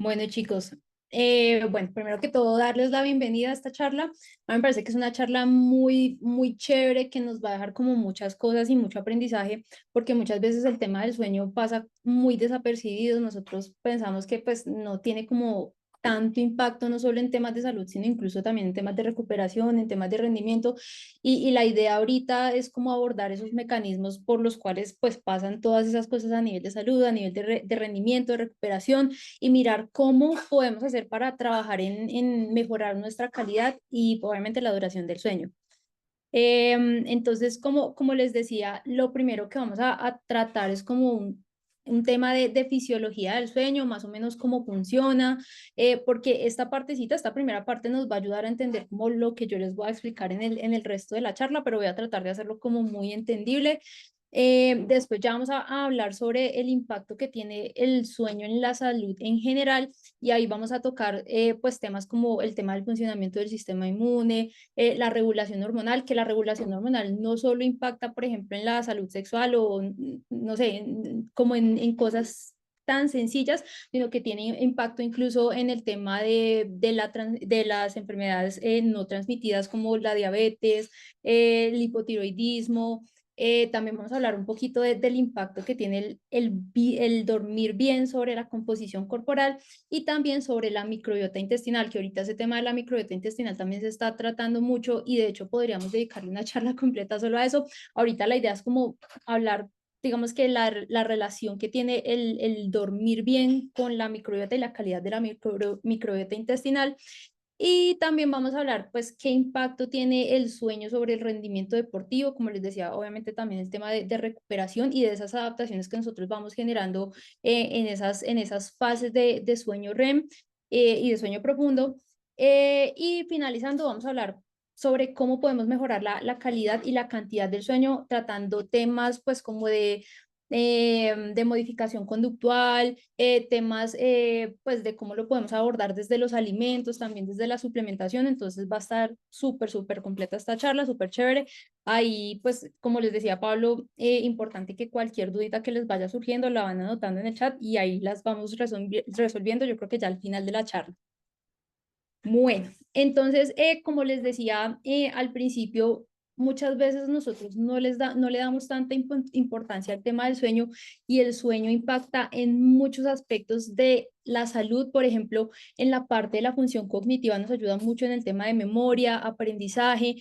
Bueno, chicos, bueno, primero que todo, darles la bienvenida a esta charla. A mí me parece que es una charla muy chévere que nos va a dejar como muchas cosas y mucho aprendizaje, porque muchas veces el tema del sueño pasa muy desapercibido. Nosotros pensamos que pues no tiene como tanto impacto, no solo en temas de salud, sino incluso también en temas de recuperación, en temas de rendimiento. Y la idea ahorita es como abordar esos mecanismos por los cuales pues pasan todas esas cosas a nivel de salud, a nivel de rendimiento, de recuperación y mirar cómo podemos hacer para trabajar en mejorar nuestra calidad y obviamente la duración del sueño. Entonces, como les decía, lo primero que vamos a tratar es como un tema de fisiología del sueño, más o menos cómo funciona, porque esta partecita, esta primera parte nos va a ayudar a entender como lo que yo les voy a explicar en el resto de la charla, pero voy a tratar de hacerlo como muy entendible. Después ya vamos a hablar sobre el impacto que tiene el sueño en la salud en general y ahí vamos a tocar pues temas como el tema del funcionamiento del sistema inmune, la regulación hormonal, que la regulación hormonal no solo impacta, por ejemplo, en la salud sexual o, no sé, como en cosas tan sencillas, sino que tiene impacto incluso en el tema de las enfermedades no transmitidas como la diabetes, el hipotiroidismo. También vamos a hablar un poquito del impacto que tiene el dormir bien sobre la composición corporal y también sobre la microbiota intestinal, que ahorita ese tema de la microbiota intestinal también se está tratando mucho y de hecho podríamos dedicarle una charla completa solo a eso. Ahorita la idea es como hablar, digamos que la relación que tiene el dormir bien con la microbiota y la calidad de la microbiota intestinal. Y también vamos a hablar, pues, qué impacto tiene el sueño sobre el rendimiento deportivo, como les decía, obviamente también el tema de recuperación y de esas adaptaciones que nosotros vamos generando en esas fases de sueño REM y de sueño profundo. Y finalizando, vamos a hablar sobre cómo podemos mejorar la calidad y la cantidad del sueño, tratando temas, pues, como de modificación conductual, temas pues de cómo lo podemos abordar desde los alimentos, también desde la suplementación, entonces va a estar súper completa esta charla, súper chévere. Ahí pues como les decía Pablo, importante que cualquier dudita que les vaya surgiendo la van anotando en el chat y ahí las vamos resolviendo yo creo que ya al final de la charla. Bueno, entonces, como les decía al principio, muchas veces nosotros no le damos tanta importancia al tema del sueño y el sueño impacta en muchos aspectos de la salud. Por ejemplo, en la parte de la función cognitiva nos ayuda mucho en el tema de memoria, aprendizaje,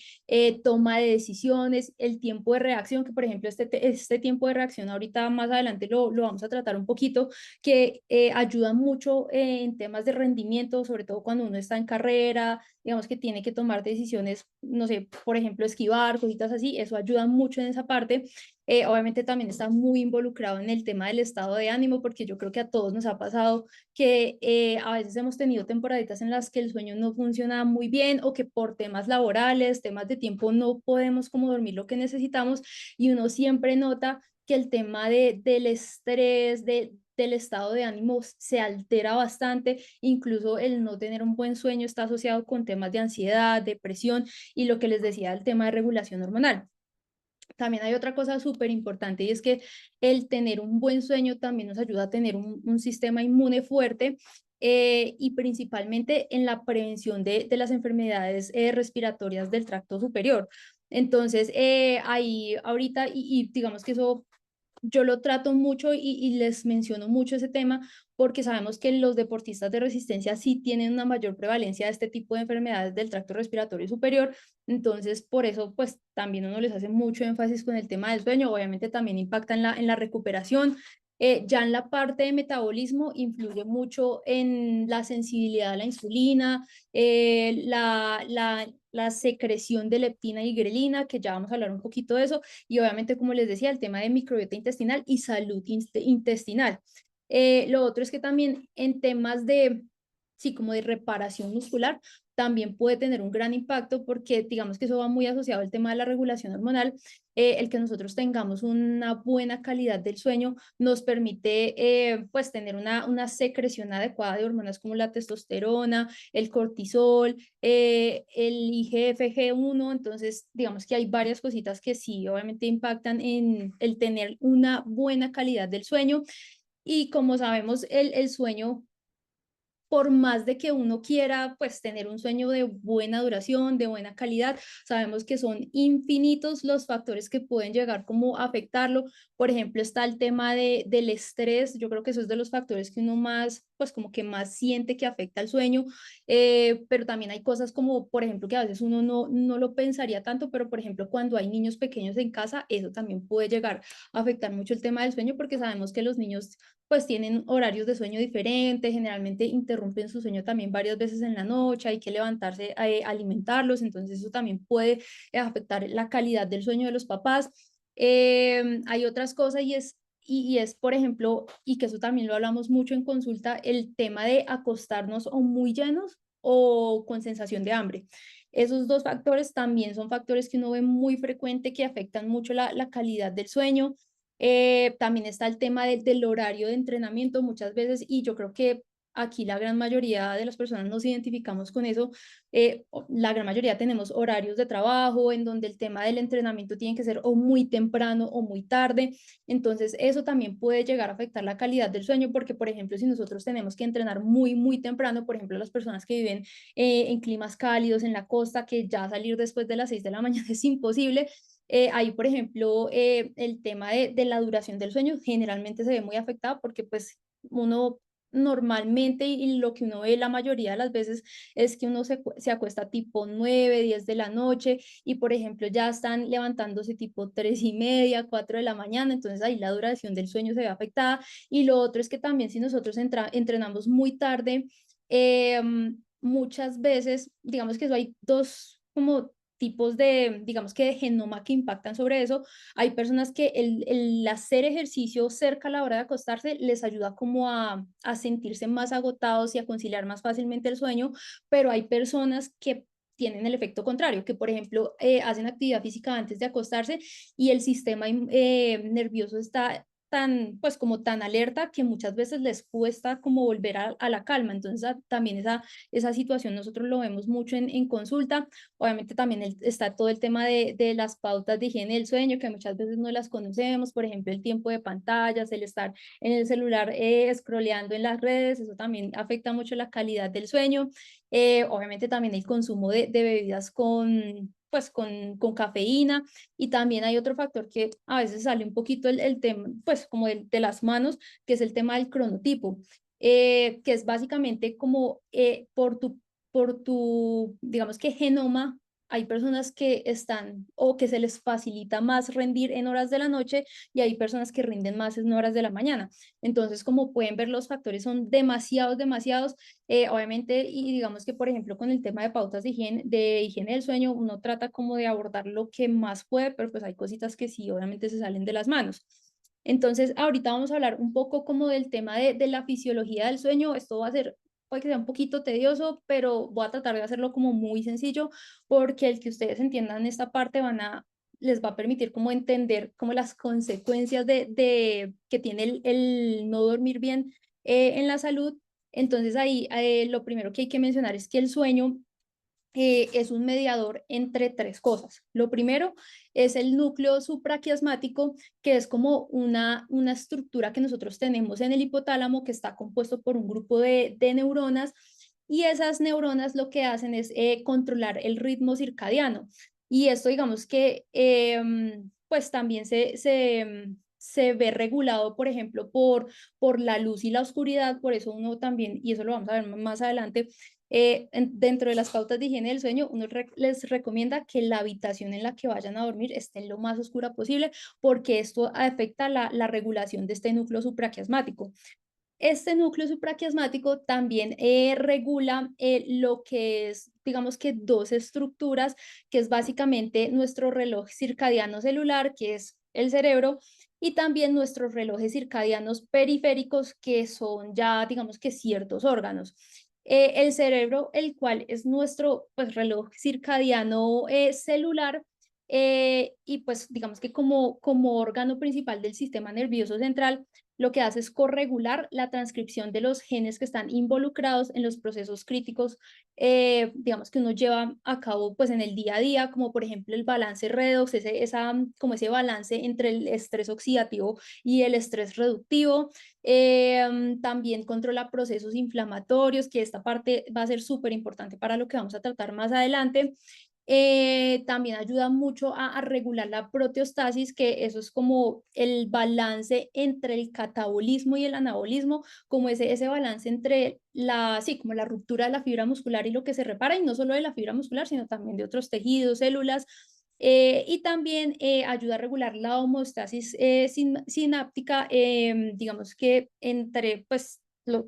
toma de decisiones, el tiempo de reacción, que por ejemplo este tiempo de reacción ahorita más adelante lo vamos a tratar un poquito que ayudan mucho en temas de rendimiento, sobre todo cuando uno está en carrera, digamos que tiene que tomar decisiones, no sé, por ejemplo, esquivar, cositas así, eso ayuda mucho en esa parte. Obviamente también está muy involucrado en el tema del estado de ánimo, porque yo creo que a todos nos ha pasado que a veces hemos tenido temporaditas en las que el sueño no funciona muy bien o que por temas laborales, temas de tiempo, no podemos como dormir lo que necesitamos y uno siempre nota que el tema del estrés, del estado de ánimo se altera bastante, incluso el no tener un buen sueño está asociado con temas de ansiedad, depresión y lo que les decía, el tema de regulación hormonal. También hay otra cosa súper importante y es que el tener un buen sueño también nos ayuda a tener un sistema inmune fuerte y principalmente en la prevención de las enfermedades respiratorias del tracto superior. Entonces, ahí ahorita, y digamos que eso yo lo trato mucho y les menciono mucho ese tema porque sabemos que los deportistas de resistencia sí tienen una mayor prevalencia de este tipo de enfermedades del tracto respiratorio superior. Entonces, por eso, pues también uno les hace mucho énfasis con el tema del sueño. Obviamente también impacta en la recuperación. Ya en la parte de metabolismo influye mucho en la sensibilidad a la insulina, la secreción de leptina y grelina, que ya vamos a hablar un poquito de eso, y obviamente, como les decía, el tema de microbiota intestinal y salud intestinal. Lo otro es que también en temas de, sí, como de reparación muscular, también puede tener un gran impacto porque digamos que eso va muy asociado al tema de la regulación hormonal. El que nosotros tengamos una buena calidad del sueño nos permite pues tener una secreción adecuada de hormonas como la testosterona, el cortisol, el IGF-1, entonces digamos que hay varias cositas que sí, obviamente impactan en el tener una buena calidad del sueño y como sabemos, el sueño por más de que uno quiera pues tener un sueño de buena duración, de buena calidad, sabemos que son infinitos los factores que pueden llegar como a afectarlo. Por ejemplo, está el tema del estrés. Yo creo que eso es de los factores que uno más, pues como que más siente que afecta al sueño. Pero también hay cosas como, por ejemplo, que a veces uno no lo pensaría tanto, pero por ejemplo, cuando hay niños pequeños en casa, eso también puede llegar a afectar mucho el tema del sueño, porque sabemos que los niños pues tienen horarios de sueño diferentes, generalmente interrumpen su sueño también varias veces en la noche, hay que levantarse a alimentarlos, entonces eso también puede afectar la calidad del sueño de los papás. Hay otras cosas y es, por ejemplo, y que eso también lo hablamos mucho en consulta, el tema de acostarnos o muy llenos o con sensación de hambre. Esos dos factores también son factores que uno ve muy frecuente que afectan mucho la calidad del sueño. También está el tema del horario de entrenamiento muchas veces y yo creo que aquí la gran mayoría de las personas nos identificamos con eso. La gran mayoría tenemos horarios de trabajo en donde el tema del entrenamiento tiene que ser o muy temprano o muy tarde. Entonces eso también puede llegar a afectar la calidad del sueño porque, por ejemplo, si nosotros tenemos que entrenar muy temprano, por ejemplo, las personas que viven en climas cálidos en la costa, que ya salir después de las 6 de la mañana es imposible. Ahí, por ejemplo, el tema de la duración del sueño generalmente se ve muy afectado porque pues uno normalmente y lo que uno ve la mayoría de las veces es que uno se acuesta tipo 9 10 de la noche y por ejemplo ya están levantándose tipo 3 y media, 4 de la mañana, entonces ahí la duración del sueño se ve afectada y lo otro es que también si nosotros entrenamos muy tarde, eh, muchas veces, digamos que eso hay dos como tipos de, digamos que de genoma que impactan sobre eso. Hay personas que el hacer ejercicio cerca a la hora de acostarse les ayuda como a sentirse más agotados y a conciliar más fácilmente el sueño, pero hay personas que tienen el efecto contrario, que por ejemplo hacen actividad física antes de acostarse y el sistema nervioso está tan, pues como tan alerta que muchas veces les cuesta como volver a la calma. Entonces también esa situación nosotros lo vemos mucho en consulta. Obviamente también está todo el tema de las pautas de higiene del sueño, que muchas veces no las conocemos, por ejemplo, el tiempo de pantallas, el estar en el celular scrolleando en las redes, eso también afecta mucho la calidad del sueño. Obviamente también el consumo de bebidas pues con cafeína y también hay otro factor que a veces sale un poquito el tema, pues como de las manos, que es el tema del cronotipo, que es básicamente como digamos que genoma, hay personas que están o que se les facilita más rendir en horas de la noche y hay personas que rinden más en horas de la mañana. Entonces, como pueden ver, los factores son demasiados. Obviamente, y digamos que, por ejemplo, con el tema de pautas de higiene del sueño, uno trata como de abordar lo que más puede, pero pues hay cositas que sí, obviamente se salen de las manos. Entonces, ahorita vamos a hablar un poco como del tema de la fisiología del sueño. Esto va a ser, puede que sea un poquito tedioso, pero voy a tratar de hacerlo como muy sencillo, porque el que ustedes entiendan esta parte les va a permitir como entender como las consecuencias que tiene el no dormir bien en la salud. Entonces, ahí lo primero que hay que mencionar es que el sueño es un mediador entre tres cosas. Lo primero es el núcleo supraquiasmático, que es como una estructura que nosotros tenemos en el hipotálamo que está compuesto por un grupo de neuronas y esas neuronas lo que hacen es controlar el ritmo circadiano. Y esto digamos que pues también se ve regulado, por ejemplo, por la luz y la oscuridad, por eso uno también, y eso lo vamos a ver más adelante, dentro de las pautas de higiene del sueño, uno les recomienda que la habitación en la que vayan a dormir esté lo más oscura posible, porque esto afecta la regulación de este núcleo supraquiasmático. Este núcleo supraquiasmático también regula lo que es, digamos que dos estructuras, que es básicamente nuestro reloj circadiano celular, que es el cerebro, y también nuestros relojes circadianos periféricos, que son ya, digamos que ciertos órganos. El cerebro, el cual es nuestro pues, reloj circadiano celular, y pues digamos que como órgano principal del sistema nervioso central, lo que hace es corregular la transcripción de los genes que están involucrados en los procesos críticos, digamos que uno lleva a cabo pues en el día a día, como por ejemplo el balance redox, como ese balance entre el estrés oxidativo y el estrés reductivo. También controla procesos inflamatorios, que esta parte va a ser súper importante para lo que vamos a tratar más adelante. También ayuda mucho a regular la proteostasis, que eso es como el balance entre el catabolismo y el anabolismo, como ese balance entre sí, como la ruptura de la fibra muscular y lo que se repara, y no solo de la fibra muscular, sino también de otros tejidos, células. Y también ayuda a regular la homeostasis sináptica, digamos que entre pues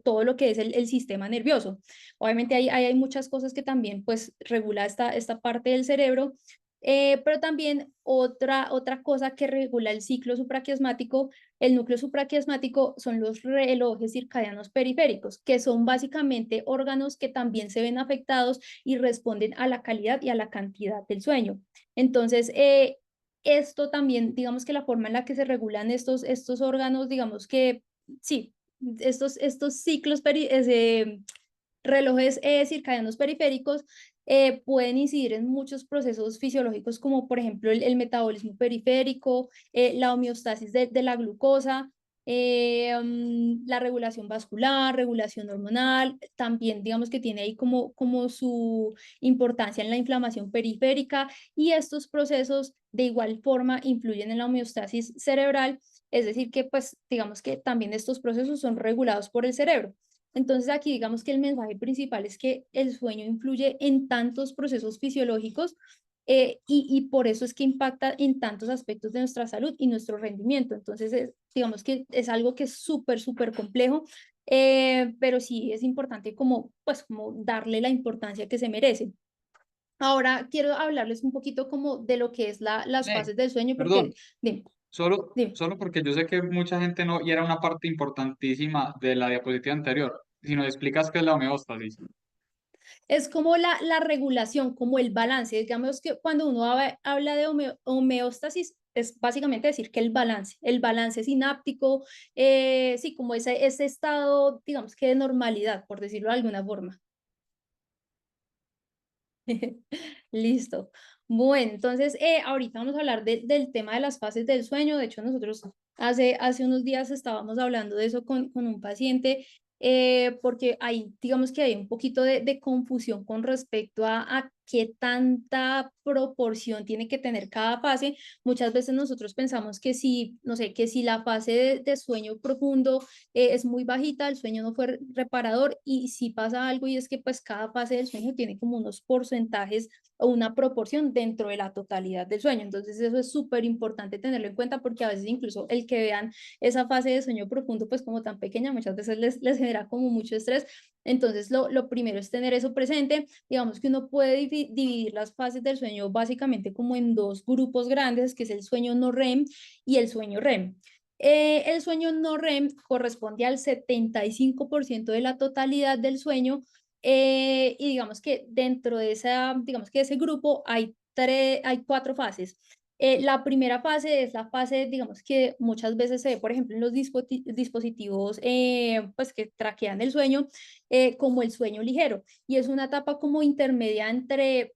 todo lo que es el sistema nervioso. Obviamente hay muchas cosas que también pues regula esta parte del cerebro, pero también otra cosa que regula el ciclo supraquiasmático, el núcleo supraquiasmático, son los relojes circadianos periféricos, que son básicamente órganos que también se ven afectados y responden a la calidad y a la cantidad del sueño. Entonces, esto también, digamos que la forma en la que se regulan estos órganos, digamos que sí, estos ciclos relojes circadianos periféricos pueden incidir en muchos procesos fisiológicos, como por ejemplo el metabolismo periférico, la homeostasis de la glucosa, la regulación vascular, regulación hormonal. También digamos que tiene ahí como su importancia en la inflamación periférica, y estos procesos de igual forma influyen en la homeostasis cerebral, es decir que pues digamos que también estos procesos son regulados por el cerebro. Entonces aquí digamos que el mensaje principal es que el sueño influye en tantos procesos fisiológicos, y por eso es que impacta en tantos aspectos de nuestra salud y nuestro rendimiento. Entonces digamos que es algo que es súper, súper complejo, pero sí es importante como darle la importancia que se merece. Ahora quiero hablarles un poquito como de lo que es las Ven, fases del sueño, porque perdón, dime, solo, dime. solo porque yo sé que mucha gente no, y era una parte importantísima de la diapositiva anterior, si nos explicas qué es la homeostasis. Es como la regulación, como el balance. Digamos que cuando uno habla de homeostasis, es básicamente decir que el balance sináptico, sí, como ese estado, digamos que de normalidad, por decirlo de alguna forma. Listo. Bueno, entonces ahorita vamos a hablar del tema de las fases del sueño. De hecho, nosotros hace unos días estábamos hablando de eso con un paciente, porque ahí, digamos que hay un poquito de confusión con respecto a qué tanta proporción tiene que tener cada fase. Muchas veces nosotros pensamos que si, no sé, que si la fase de sueño profundo es muy bajita, el sueño no fue reparador, y si pasa algo, y es que pues cada fase del sueño tiene como unos porcentajes o una proporción dentro de la totalidad del sueño. Entonces eso es súper importante tenerlo en cuenta, porque a veces incluso el que vean esa fase de sueño profundo pues como tan pequeña, muchas veces les genera como mucho estrés. Entonces lo primero es tener eso presente. Digamos que uno puede dividir las fases del sueño básicamente como en dos grupos grandes, que es el sueño no REM y el sueño REM. El sueño no REM corresponde al 75% de la totalidad del sueño, y digamos que dentro de digamos que ese grupo hay cuatro fases. La primera fase es la fase, digamos que muchas veces se ve, por ejemplo, en los dispositivos pues que traquean el sueño, como el sueño ligero, y es una etapa como intermedia entre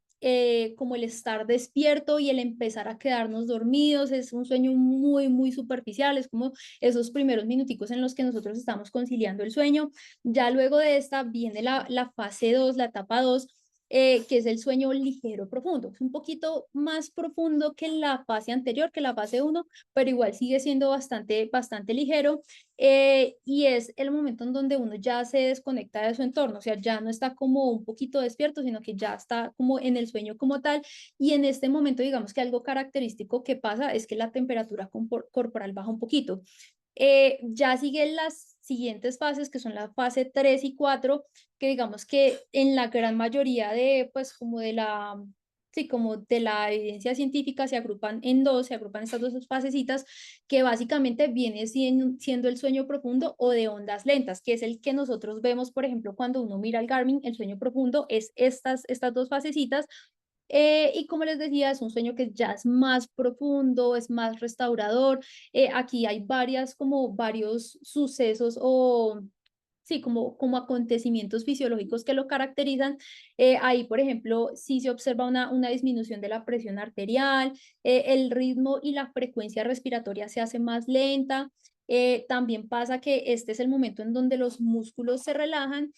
como el estar despierto y el empezar a quedarnos dormidos. Es un sueño muy, muy superficial, es como esos primeros minuticos en los que nosotros estamos conciliando el sueño. Ya luego de esta viene la fase 2, la etapa 2, que es el sueño ligero profundo. Es un poquito más profundo que la fase anterior, que la fase uno, pero igual sigue siendo bastante, bastante ligero, y es el momento en donde uno ya se desconecta de su entorno, o sea, ya no está como un poquito despierto, sino que ya está como en el sueño como tal. Y en este momento, digamos que algo característico que pasa es que la temperatura corporal baja un poquito. Ya siguen las siguientes fases, que son la fase 3 y 4, que digamos que en la gran mayoría pues como sí, como de la evidencia científica se agrupan en dos, se agrupan estas dos fasecitas, que básicamente viene siendo el sueño profundo o de ondas lentas, que es el que nosotros vemos, por ejemplo, cuando uno mira el Garmin. El sueño profundo es estas dos fasecitas, Y como les decía, es un sueño que ya es más profundo, es más restaurador. Aquí hay como varios sucesos o sí, como acontecimientos fisiológicos que lo caracterizan. Ahí, por ejemplo, sí se observa una disminución de la presión arterial, el ritmo y la frecuencia respiratoria se hace más lenta. También pasa que este es el momento en donde los músculos se relajan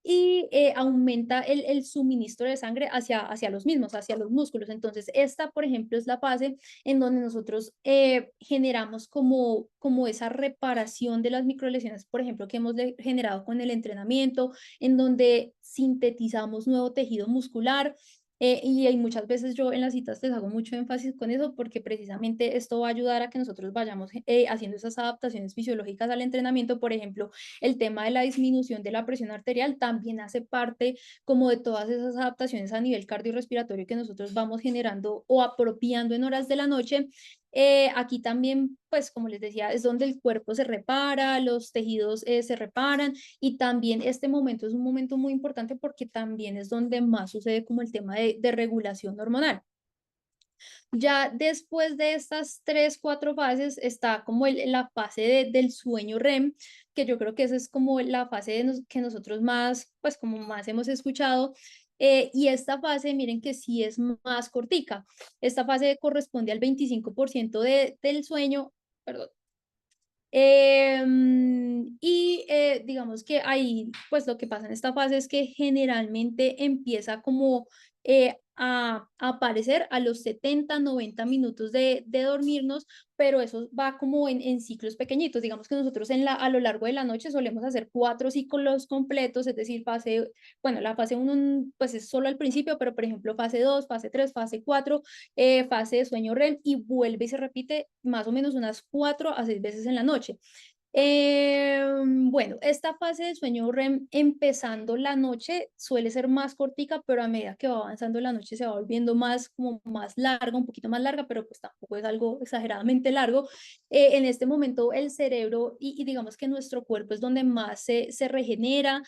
y aumenta el suministro de sangre hacia los mismos, hacia los músculos. Entonces, esta, por ejemplo, es la fase en donde nosotros generamos como esa reparación de las microlesiones, por ejemplo, que hemos generado con el entrenamiento, en donde sintetizamos nuevo tejido muscular. Y hay muchas veces yo en las citas les hago mucho énfasis con eso porque precisamente esto va a ayudar a que nosotros vayamos haciendo esas adaptaciones fisiológicas al entrenamiento. Por ejemplo, el tema de la disminución de la presión arterial también hace parte como de todas esas adaptaciones a nivel cardiorrespiratorio que nosotros vamos generando o apropiando en horas de la noche. Aquí también, pues como les decía, es donde el cuerpo se repara, los tejidos se reparan y también este momento es un momento muy importante porque también es donde más sucede como el tema de regulación hormonal. Ya después de estas 3, 4 fases está como la fase del sueño REM, que yo creo que esa es como la fase que nosotros más, pues como más hemos escuchado. Y esta fase, miren que sí es más cortica. Esta fase corresponde al 25% del sueño, perdón. Digamos que ahí, pues lo que pasa en esta fase es que generalmente empieza como a aparecer a los 70, 90 minutos de dormirnos, pero eso va como en ciclos pequeñitos. Digamos que nosotros a lo largo de la noche solemos hacer 4 ciclos completos, es decir, bueno, la fase 1 pues es solo al principio, pero por ejemplo fase 2, fase 3, fase 4, fase de sueño REM y vuelve y se repite más o menos unas 4 a 6 veces en la noche. Bueno, esta fase de sueño REM empezando la noche suele ser más cortica, pero a medida que va avanzando la noche se va volviendo más como más larga, un poquito más larga, pero pues tampoco es algo exageradamente largo. En este momento el cerebro y digamos que nuestro cuerpo es donde más se regenera.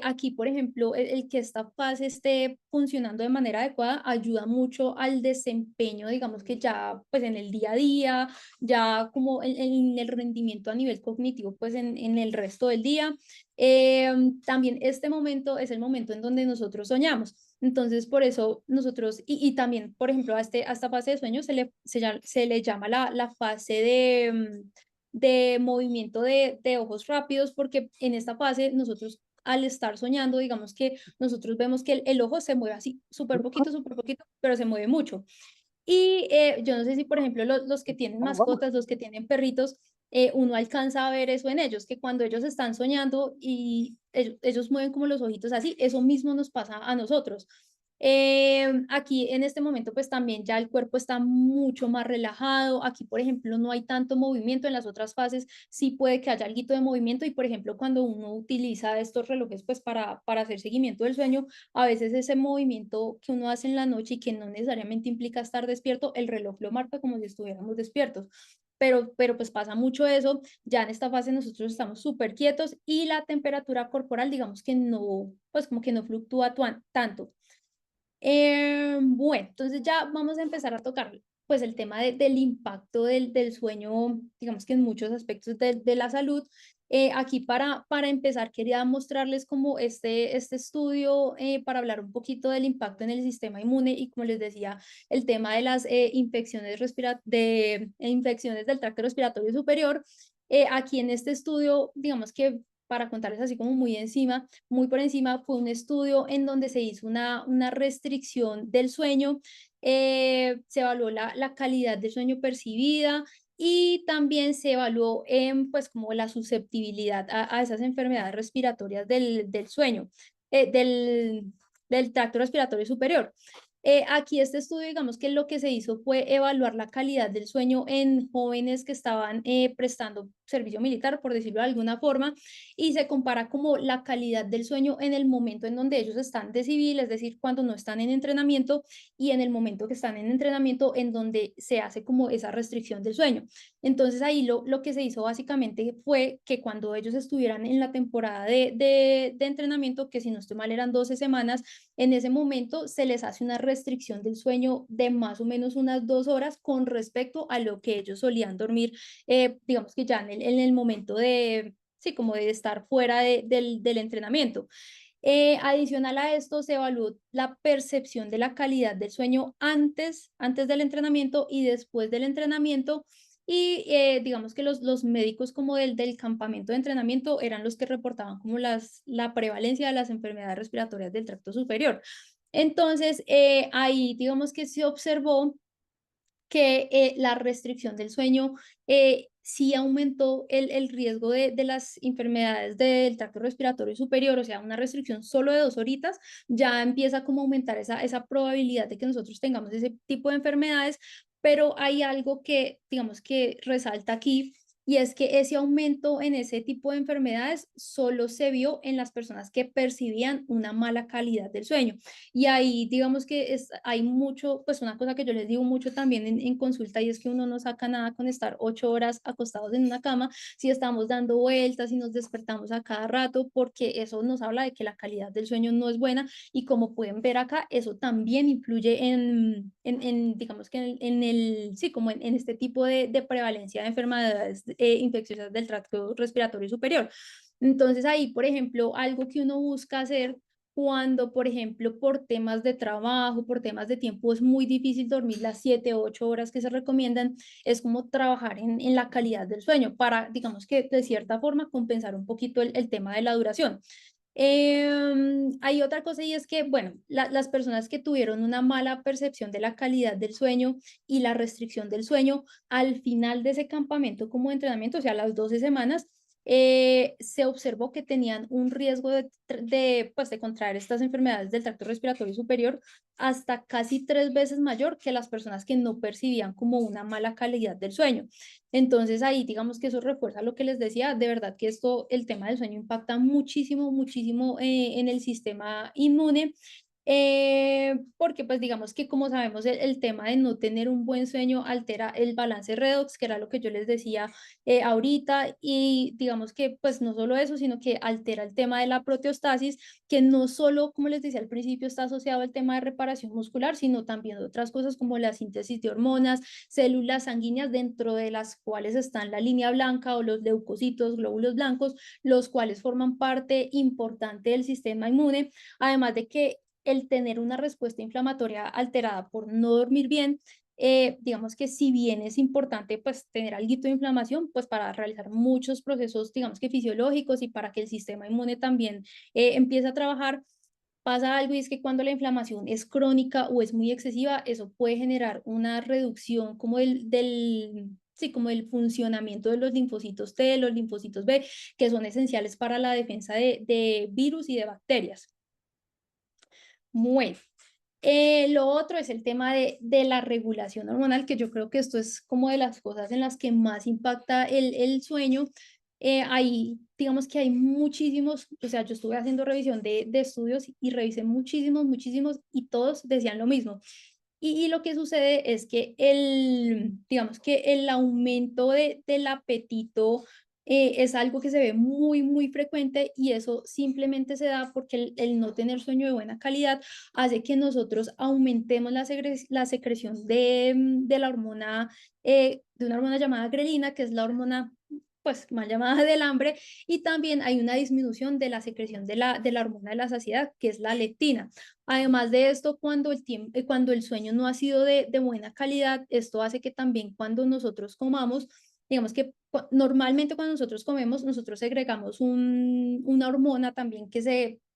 Aquí, por ejemplo, el que esta fase esté funcionando de manera adecuada ayuda mucho al desempeño, digamos que ya pues en el día a día, ya como en el rendimiento a nivel cognitivo, pues en el resto del día. También este momento es el momento en donde nosotros soñamos. Entonces, por eso nosotros, y también, por ejemplo, a esta fase de sueño se le llama la fase de movimiento de ojos rápidos, porque en esta fase nosotros al estar soñando, digamos que nosotros vemos que el ojo se mueve así súper poquito, pero se mueve mucho. Y yo no sé si, por ejemplo, los que tienen mascotas, los que tienen perritos, uno alcanza a ver eso en ellos, que cuando ellos están soñando y ellos mueven como los ojitos así, eso mismo nos pasa a nosotros. Aquí en este momento pues también ya el cuerpo está mucho más relajado. Aquí por ejemplo no hay tanto movimiento. En las otras fases sí puede que haya algo de movimiento y por ejemplo cuando uno utiliza estos relojes pues para hacer seguimiento del sueño, a veces ese movimiento que uno hace en la noche y que no necesariamente implica estar despierto, el reloj lo marca como si estuviéramos despiertos. Pero pues pasa mucho eso, ya en esta fase nosotros estamos súper quietos y la temperatura corporal digamos que no, pues como que no fluctúa tanto. Bueno, entonces ya vamos a empezar a tocar pues el tema del impacto del sueño, digamos que en muchos aspectos de la salud. Aquí para empezar quería mostrarles como este estudio para hablar un poquito del impacto en el sistema inmune y como les decía, el tema de las infecciones del tracto respiratorio superior. Aquí en este estudio, digamos que para contarles así como muy por encima, fue un estudio en donde se hizo una restricción del sueño, se evaluó la calidad del sueño percibida y también se evaluó pues como la susceptibilidad a esas enfermedades respiratorias del sueño, del tracto respiratorio superior. Aquí este estudio, digamos que lo que se hizo fue evaluar la calidad del sueño en jóvenes que estaban prestando servicio militar, por decirlo de alguna forma, y se compara como la calidad del sueño en el momento en donde ellos están de civil, es decir, cuando no están en entrenamiento, y en el momento que están en entrenamiento, en donde se hace como esa restricción del sueño. Entonces ahí lo que se hizo básicamente fue que cuando ellos estuvieran en la temporada de entrenamiento, que si no estoy mal eran 12 semanas, en ese momento se les hace una restricción del sueño de más o menos unas 2 horas con respecto a lo que ellos solían dormir, digamos que ya en el momento de, sí, como de estar fuera del entrenamiento. Adicional a esto, se evaluó la percepción de la calidad del sueño antes del entrenamiento y después del entrenamiento. Y digamos que los médicos como del campamento de entrenamiento eran los que reportaban como la prevalencia de las enfermedades respiratorias del tracto superior. Entonces, ahí digamos que se observó que la restricción del sueño sí aumentó el riesgo de las enfermedades del tracto respiratorio superior, o sea, una restricción solo de 2 horitas ya empieza como a aumentar esa probabilidad de que nosotros tengamos ese tipo de enfermedades, pero hay algo que, digamos, que resalta aquí. Y es que ese aumento en ese tipo de enfermedades solo se vio en las personas que percibían una mala calidad del sueño. Y ahí, digamos que hay mucho, pues una cosa que yo les digo mucho también en consulta, y es que uno no saca nada con estar 8 horas acostados en una cama si estamos dando vueltas y nos despertamos a cada rato, porque eso nos habla de que la calidad del sueño no es buena. Y como pueden ver acá, eso también influye digamos que sí, como en este tipo de prevalencia de enfermedades infecciosas del tracto respiratorio superior. Entonces ahí, por ejemplo, algo que uno busca hacer cuando, por ejemplo, por temas de trabajo, por temas de tiempo, es muy difícil dormir las 7 u 8 horas que se recomiendan, es como trabajar en la calidad del sueño para, digamos que de cierta forma, compensar un poquito el tema de la duración. Hay otra cosa, y es que, bueno, las personas que tuvieron una mala percepción de la calidad del sueño y la restricción del sueño, al final de ese campamento como de entrenamiento, o sea, las 12 semanas, se observó que tenían un riesgo pues, de contraer estas enfermedades del tracto respiratorio superior hasta casi 3 veces mayor que las personas que no percibían como una mala calidad del sueño. Entonces ahí digamos que eso refuerza lo que les decía, de verdad que esto, el tema del sueño impacta muchísimo, muchísimo en el sistema inmune. Porque pues digamos que como sabemos el tema de no tener un buen sueño altera el balance redox, que era lo que yo les decía ahorita, y digamos que pues no solo eso, sino que altera el tema de la proteostasis, que no solo, como les decía al principio, está asociado al tema de reparación muscular, sino también otras cosas como la síntesis de hormonas, células sanguíneas, dentro de las cuales están la línea blanca o los leucocitos, glóbulos blancos, los cuales forman parte importante del sistema inmune, además de que el tener una respuesta inflamatoria alterada por no dormir bien, digamos que si bien es importante pues tener algo de inflamación, pues para realizar muchos procesos, digamos que fisiológicos, y para que el sistema inmune también empiece a trabajar, pasa algo, y es que cuando la inflamación es crónica o es muy excesiva, eso puede generar una reducción como sí, como el funcionamiento de los linfocitos T, los linfocitos B, que son esenciales para la defensa de virus y de bacterias. Bueno, lo otro es el tema de la regulación hormonal, que yo creo que esto es como de las cosas en las que más impacta el sueño. Ahí, digamos que hay muchísimos, o sea, yo estuve haciendo revisión de estudios y revisé muchísimos, muchísimos, y todos decían lo mismo. Y lo que sucede es que digamos que el aumento del apetito es algo que se ve muy, muy frecuente, y eso simplemente se da porque el no tener sueño de buena calidad hace que nosotros aumentemos la secreción de la hormona, de una hormona llamada grelina, que es la hormona pues mal llamada del hambre, y también hay una disminución de la secreción de la hormona de la saciedad, que es la leptina. Además de esto, cuando el sueño no ha sido de buena calidad, esto hace que también cuando nosotros comamos, digamos que normalmente cuando nosotros comemos, nosotros segregamos una hormona también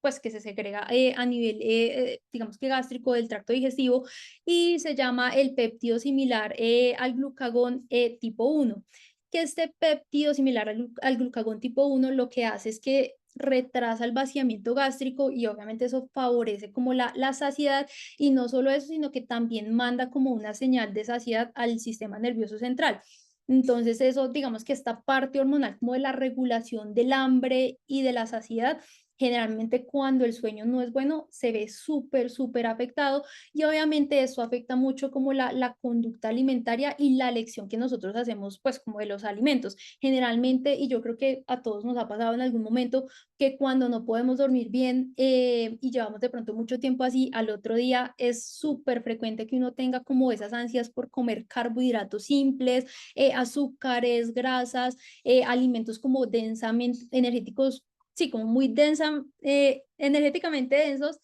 pues que se segrega a nivel, digamos que gástrico, del tracto digestivo, y se llama el péptido similar al glucagón tipo 1, que este péptido similar al glucagón tipo 1 lo que hace es que retrasa el vaciamiento gástrico, y obviamente eso favorece como la saciedad, y no solo eso, sino que también manda como una señal de saciedad al sistema nervioso central. Entonces eso, digamos que esta parte hormonal como de la regulación del hambre y de la saciedad, generalmente cuando el sueño no es bueno, se ve súper, súper afectado y obviamente eso afecta mucho como la conducta alimentaria y la elección que nosotros hacemos pues como de los alimentos. Generalmente, y yo creo que a todos nos ha pasado en algún momento, que cuando no podemos dormir bien y llevamos de pronto mucho tiempo así, al otro día es súper frecuente que uno tenga como esas ansias por comer carbohidratos simples, azúcares, grasas, alimentos como densamente energéticos, sí, como muy densa, energéticamente densos,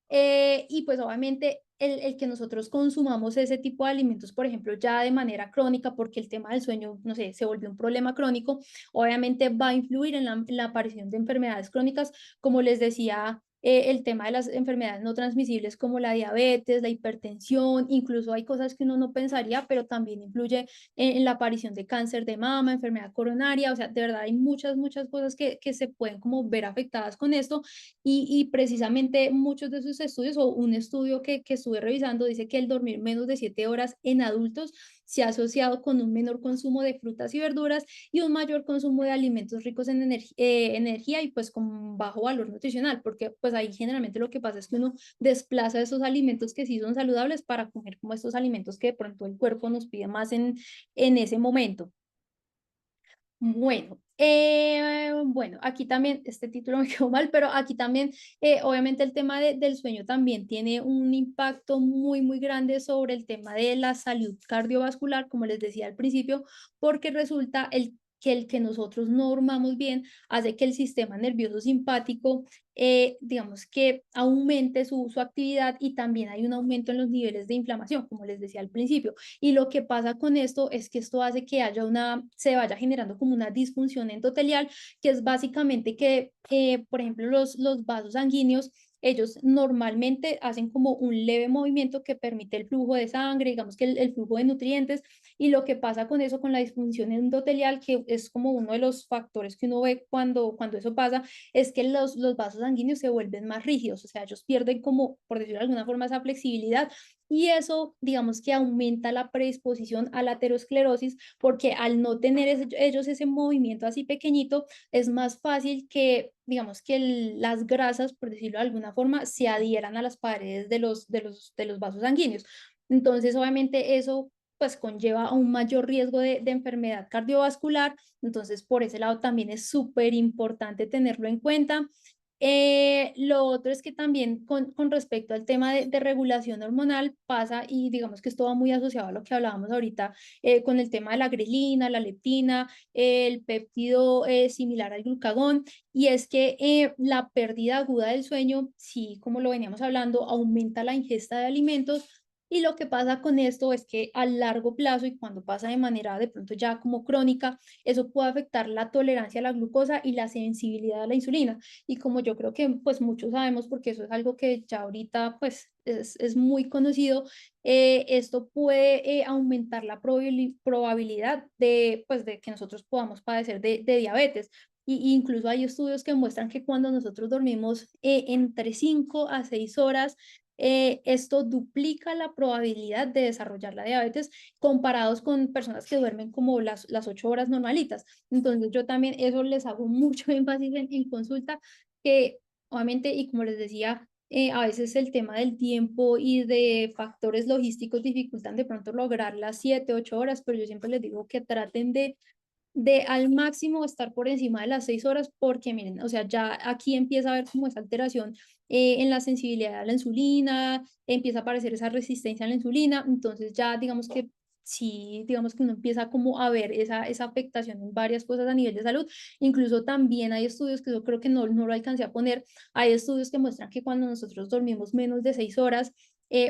y pues obviamente el que nosotros consumamos ese tipo de alimentos, por ejemplo, ya de manera crónica, porque el tema del sueño, no sé, se volvió un problema crónico, obviamente va a influir en la aparición de enfermedades crónicas, como les decía, el tema de las enfermedades no transmisibles como la diabetes, la hipertensión, incluso hay cosas que uno no pensaría, pero también influye en la aparición de cáncer de mama, enfermedad coronaria, o sea, de verdad hay muchas, muchas cosas que se pueden como ver afectadas con esto y precisamente muchos de esos estudios o un estudio que estuve revisando dice que el dormir menos de 7 horas en adultos se ha asociado con un menor consumo de frutas y verduras y un mayor consumo de alimentos ricos en energía y pues con bajo valor nutricional, porque pues ahí generalmente lo que pasa es que uno desplaza esos alimentos que sí son saludables para comer como estos alimentos que de pronto el cuerpo nos pide más en ese momento. Bueno, aquí también, este título me quedó mal, pero aquí también, obviamente el tema del sueño también tiene un impacto muy, muy grande sobre el tema de la salud cardiovascular, como les decía al principio, porque resulta que el que nosotros no dormamos bien hace que el sistema nervioso simpático, digamos que aumente su actividad y también hay un aumento en los niveles de inflamación, como les decía al principio. Y lo que pasa con esto es que esto hace que se vaya generando como una disfunción endotelial, que es básicamente que, por ejemplo, los vasos sanguíneos, ellos normalmente hacen como un leve movimiento que permite el flujo de sangre, digamos que el flujo de nutrientes, y lo que pasa con eso, con la disfunción endotelial, que es como uno de los factores que uno ve cuando eso pasa, es que los vasos sanguíneos se vuelven más rígidos, o sea, ellos pierden como, por decirlo de alguna forma, esa flexibilidad y eso, digamos que aumenta la predisposición a la aterosclerosis, porque al no tener ellos ese movimiento así pequeñito, es más fácil que, digamos que las grasas, por decirlo de alguna forma, se adhieran a las paredes de los vasos sanguíneos. Entonces, obviamente, eso pues conlleva a un mayor riesgo de enfermedad cardiovascular. Entonces, por ese lado también es súper importante tenerlo en cuenta. Lo otro es que también con respecto al tema de regulación hormonal pasa y digamos que esto va muy asociado a lo que hablábamos ahorita con el tema de la grelina, la leptina, el péptido similar al glucagón y es que la pérdida aguda del sueño, sí, como lo veníamos hablando, aumenta la ingesta de alimentos y lo que pasa con esto es que a largo plazo y cuando pasa de manera de pronto ya como crónica, eso puede afectar la tolerancia a la glucosa y la sensibilidad a la insulina. Y como yo creo que pues muchos sabemos, porque eso es algo que ya ahorita pues es muy conocido, esto puede aumentar la probabilidad pues, de que nosotros podamos padecer de diabetes. Y incluso hay estudios que muestran que cuando nosotros dormimos entre 5 a 6 horas, esto duplica la probabilidad de desarrollar la diabetes comparados con personas que duermen como las 8 horas normalitas. Entonces yo también eso les hago mucho énfasis en consulta, que obviamente, y como les decía, a veces el tema del tiempo y de factores logísticos dificultan de pronto lograr las 7, 8 horas, pero yo siempre les digo que traten de al máximo estar por encima de las 6 horas, porque miren, o sea, ya aquí empieza a haber como esa alteración en la sensibilidad a la insulina, empieza a aparecer esa resistencia a la insulina, entonces ya digamos que sí, digamos que uno empieza como a ver esa afectación en varias cosas a nivel de salud, incluso también hay estudios que yo creo que no lo alcancé a poner, hay estudios que muestran que cuando nosotros dormimos menos de 6 horas,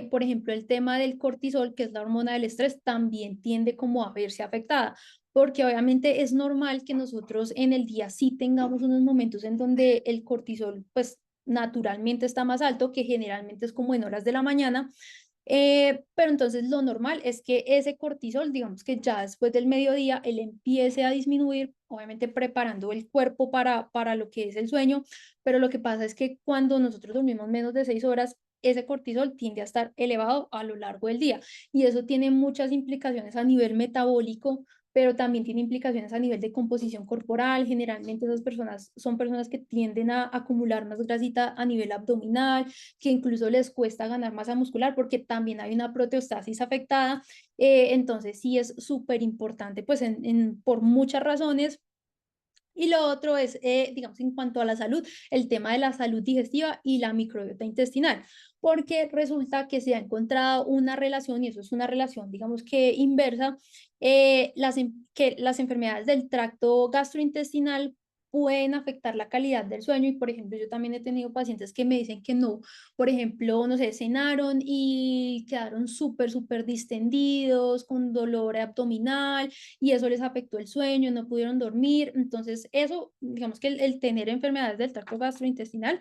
por ejemplo, el tema del cortisol, que es la hormona del estrés, también tiende como a verse afectada porque obviamente es normal que nosotros en el día sí tengamos unos momentos en donde el cortisol pues naturalmente está más alto, que generalmente es como en horas de la mañana, pero entonces lo normal es que ese cortisol, digamos que ya después del mediodía, él empiece a disminuir, obviamente preparando el cuerpo para lo que es el sueño, pero lo que pasa es que cuando nosotros dormimos menos de 6 horas, ese cortisol tiende a estar elevado a lo largo del día. Y eso tiene muchas implicaciones a nivel metabólico, pero también tiene implicaciones a nivel de composición corporal. Generalmente esas personas son personas que tienden a acumular más grasita a nivel abdominal, que incluso les cuesta ganar masa muscular porque también hay una proteostasis afectada. Entonces sí es súper importante, pues por muchas razones. Y lo otro es, digamos, en cuanto a la salud, el tema de la salud digestiva y la microbiota intestinal, porque resulta que se ha encontrado una relación, y eso es una relación, digamos que inversa, que las enfermedades del tracto gastrointestinal pueden afectar la calidad del sueño. Y por ejemplo, yo también he tenido pacientes que me dicen que no, por ejemplo, no sé, cenaron y quedaron súper distendidos, con dolor abdominal, y eso les afectó el sueño, no pudieron dormir. Entonces, eso, digamos que el tener enfermedades del tracto gastrointestinal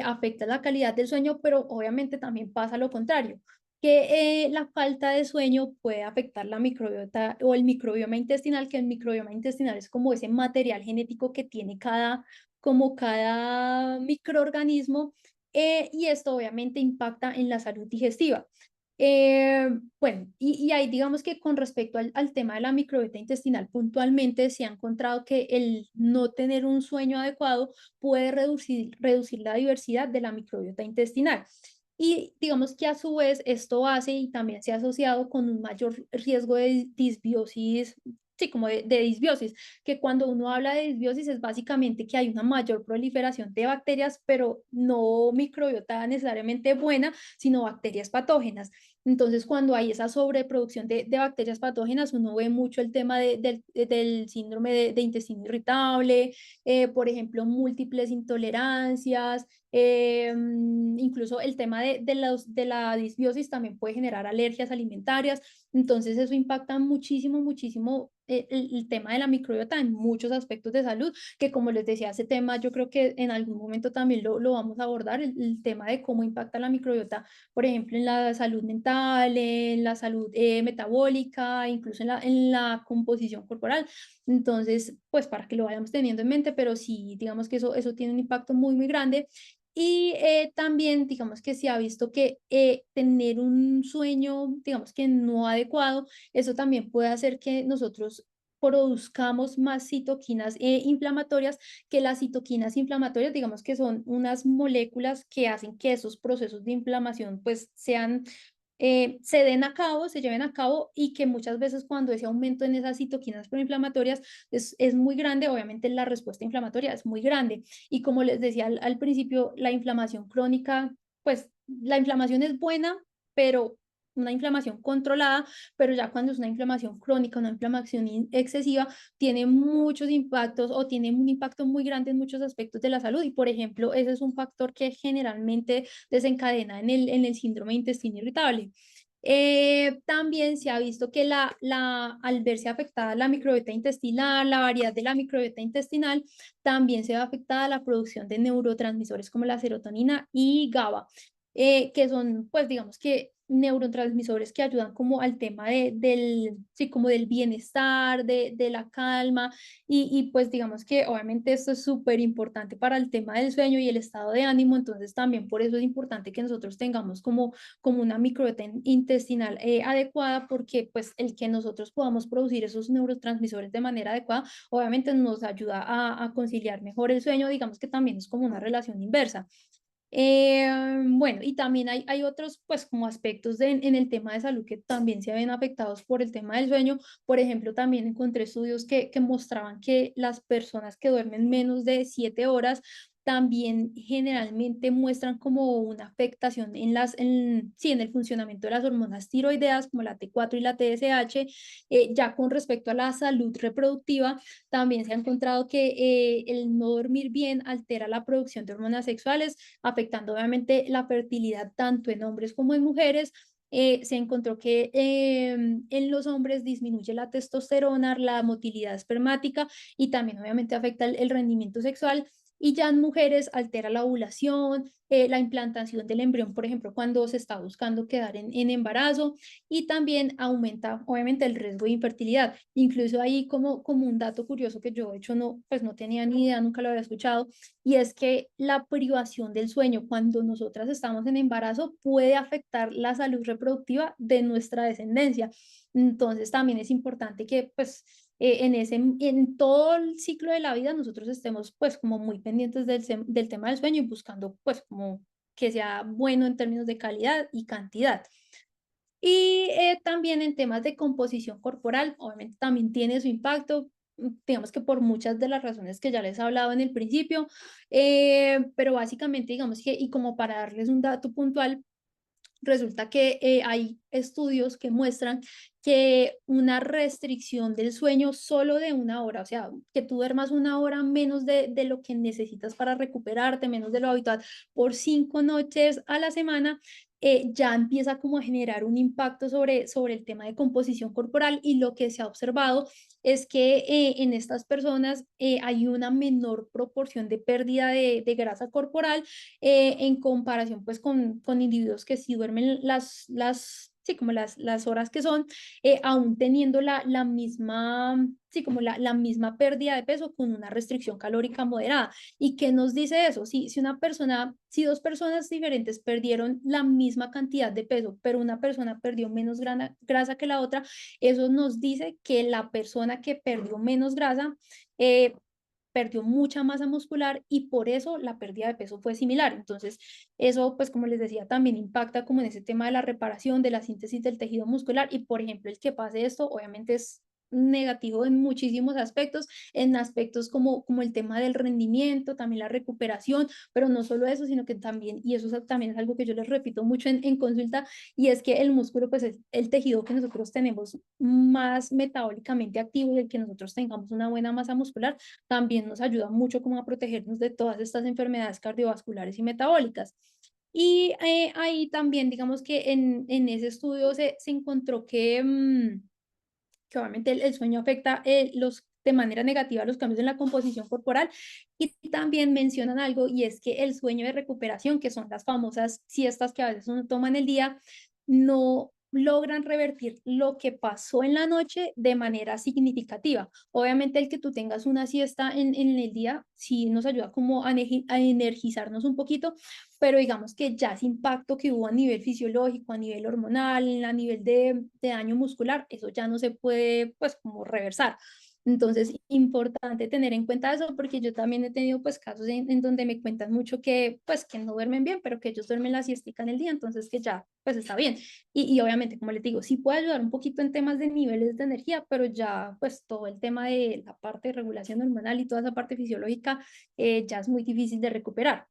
afecta la calidad del sueño, pero obviamente también pasa lo contrario, que la falta de sueño puede afectar la microbiota o el microbioma intestinal, que el microbioma intestinal es como ese material genético que tiene como cada microorganismo, y esto obviamente impacta en la salud digestiva. Eh, bueno, y ahí digamos que con respecto al tema de la microbiota intestinal, puntualmente se ha encontrado que el no tener un sueño adecuado puede reducir la diversidad de la microbiota intestinal. Y digamos que a su vez esto hace y también se ha asociado con un mayor riesgo de disbiosis, sí, como de disbiosis, que cuando uno habla de disbiosis es básicamente que hay una mayor proliferación de bacterias, pero no microbiota necesariamente buena, sino bacterias patógenas. Entonces, cuando hay esa sobreproducción de bacterias patógenas, uno ve mucho el tema del síndrome de intestino irritable, por ejemplo, múltiples intolerancias, incluso el tema de la disbiosis también puede generar alergias alimentarias. Entonces, eso impacta muchísimo el tema de la microbiota en muchos aspectos de salud, que como les decía, ese tema yo creo que en algún momento también lo vamos a abordar, el tema de cómo impacta la microbiota, por ejemplo, en la salud mental, en la salud metabólica, incluso en la composición corporal. Entonces, pues para que lo vayamos teniendo en mente, pero sí, digamos que eso tiene un impacto muy grande. Y también, digamos que se ha visto que tener un sueño, digamos que no adecuado, eso también puede hacer que nosotros produzcamos más citoquinas inflamatorias, que las citoquinas inflamatorias, digamos que son unas moléculas que hacen que esos procesos de inflamación pues sean, se den a cabo, se lleven a cabo, y que muchas veces cuando ese aumento en esas citoquinas proinflamatorias es muy grande, obviamente la respuesta inflamatoria es muy grande. Y como les decía al principio, la inflamación crónica, pues la inflamación es buena, pero una inflamación controlada, pero ya cuando es una inflamación crónica, una inflamación excesiva, tiene muchos impactos o tiene un impacto muy grande en muchos aspectos de la salud. Y por ejemplo, ese es un factor que generalmente desencadena en el síndrome de intestino irritable. También se ha visto que al verse afectada la microbiota intestinal, la variedad de la microbiota intestinal, también se ve afectada la producción de neurotransmisores como la serotonina y GABA, que son, pues digamos que neurotransmisores que ayudan como al tema sí, como del bienestar, de la calma, y pues digamos que obviamente esto es súper importante para el tema del sueño y el estado de ánimo. Entonces también por eso es importante que nosotros tengamos como una microbiota intestinal adecuada, porque pues el que nosotros podamos producir esos neurotransmisores de manera adecuada, obviamente nos ayuda a conciliar mejor el sueño. Digamos que también es como una relación inversa. Bueno, y también hay otros, pues, como aspectos en el tema de salud que también se ven afectados por el tema del sueño. Por ejemplo, también encontré estudios que mostraban que las personas que duermen menos de 7 horas también generalmente muestran como una afectación sí, en el funcionamiento de las hormonas tiroideas, como la T4 y la TSH. Ya con respecto a la salud reproductiva, también se ha encontrado que el no dormir bien altera la producción de hormonas sexuales, afectando obviamente la fertilidad tanto en hombres como en mujeres. Se encontró que en los hombres disminuye la testosterona, la motilidad espermática, y también obviamente afecta el rendimiento sexual. y ya en mujeres altera la ovulación, la implantación del embrión, por ejemplo, cuando se está buscando quedar en embarazo, y también aumenta obviamente el riesgo de infertilidad. Incluso ahí como un dato curioso que yo de hecho no, pues no tenía ni idea, nunca lo había escuchado, y es que la privación del sueño cuando nosotras estamos en embarazo puede afectar la salud reproductiva de nuestra descendencia. Entonces también es importante que pues en todo el ciclo de la vida nosotros estemos pues como muy pendientes del tema del sueño y buscando pues como que sea bueno en términos de calidad y cantidad. Y también en temas de composición corporal, obviamente también tiene su impacto, digamos que por muchas de las razones que ya les he hablado en el principio, pero básicamente digamos que, y como para darles un dato puntual, resulta que hay estudios que muestran que una restricción del sueño solo de una hora, o sea, que tú duermas una hora menos de lo que necesitas para recuperarte, menos de lo habitual, por 5 noches a la semana, ya empieza como a generar un impacto sobre el tema de composición corporal, y lo que se ha observado es que en estas personas hay una menor proporción de pérdida de grasa corporal en comparación pues con individuos que sí duermen sí, como las horas que son, aún teniendo la misma, sí, como la misma pérdida de peso con una restricción calórica moderada. ¿Y qué nos dice eso? Si dos personas diferentes perdieron la misma cantidad de peso, pero una persona perdió menos grasa que la otra, eso nos dice que la persona que perdió menos grasa eh, perdió mucha masa muscular, y por eso la pérdida de peso fue similar. Entonces, eso, pues como les decía, también impacta como en ese tema de la reparación, de la síntesis del tejido muscular, y por ejemplo, el que pase esto, obviamente es negativo en muchísimos aspectos, en aspectos como el tema del rendimiento, también la recuperación, pero no solo eso, sino que también, y eso también es algo que yo les repito mucho en consulta, y es que el músculo pues es el tejido que nosotros tenemos más metabólicamente activo, y el que nosotros tengamos una buena masa muscular también nos ayuda mucho como a protegernos de todas estas enfermedades cardiovasculares y metabólicas. Y ahí también, digamos que en ese estudio se encontró que obviamente el sueño afecta de manera negativa los cambios en la composición corporal, y también mencionan algo, y es que el sueño de recuperación, que son las famosas siestas que a veces uno toma en el día, no logran revertir lo que pasó en la noche de manera significativa. Obviamente el que tú tengas una siesta en el día sí nos ayuda como a energizarnos un poquito, pero digamos que ya ese impacto que hubo a nivel fisiológico, a nivel hormonal, a nivel de daño muscular, eso ya no se puede pues como reversar. Entonces, importante tener en cuenta eso, porque yo también he tenido pues casos en donde me cuentan mucho que pues que no duermen bien, pero que ellos duermen la siestica en el día, entonces que ya pues está bien. Y obviamente, como les digo, sí puede ayudar un poquito en temas de niveles de energía, pero ya pues todo el tema de la parte de regulación hormonal y toda esa parte fisiológica ya es muy difícil de recuperar.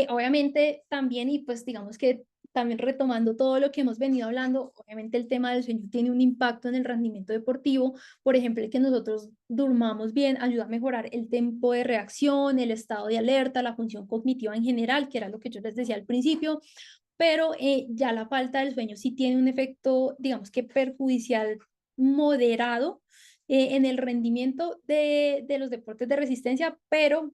Obviamente también, y pues digamos que también retomando todo lo que hemos venido hablando, obviamente el tema del sueño tiene un impacto en el rendimiento deportivo. Por ejemplo, el que nosotros durmamos bien ayuda a mejorar el tiempo de reacción, el estado de alerta, la función cognitiva en general, que era lo que yo les decía al principio, pero ya la falta del sueño sí tiene un efecto, digamos que perjudicial moderado en el rendimiento de los deportes de resistencia, pero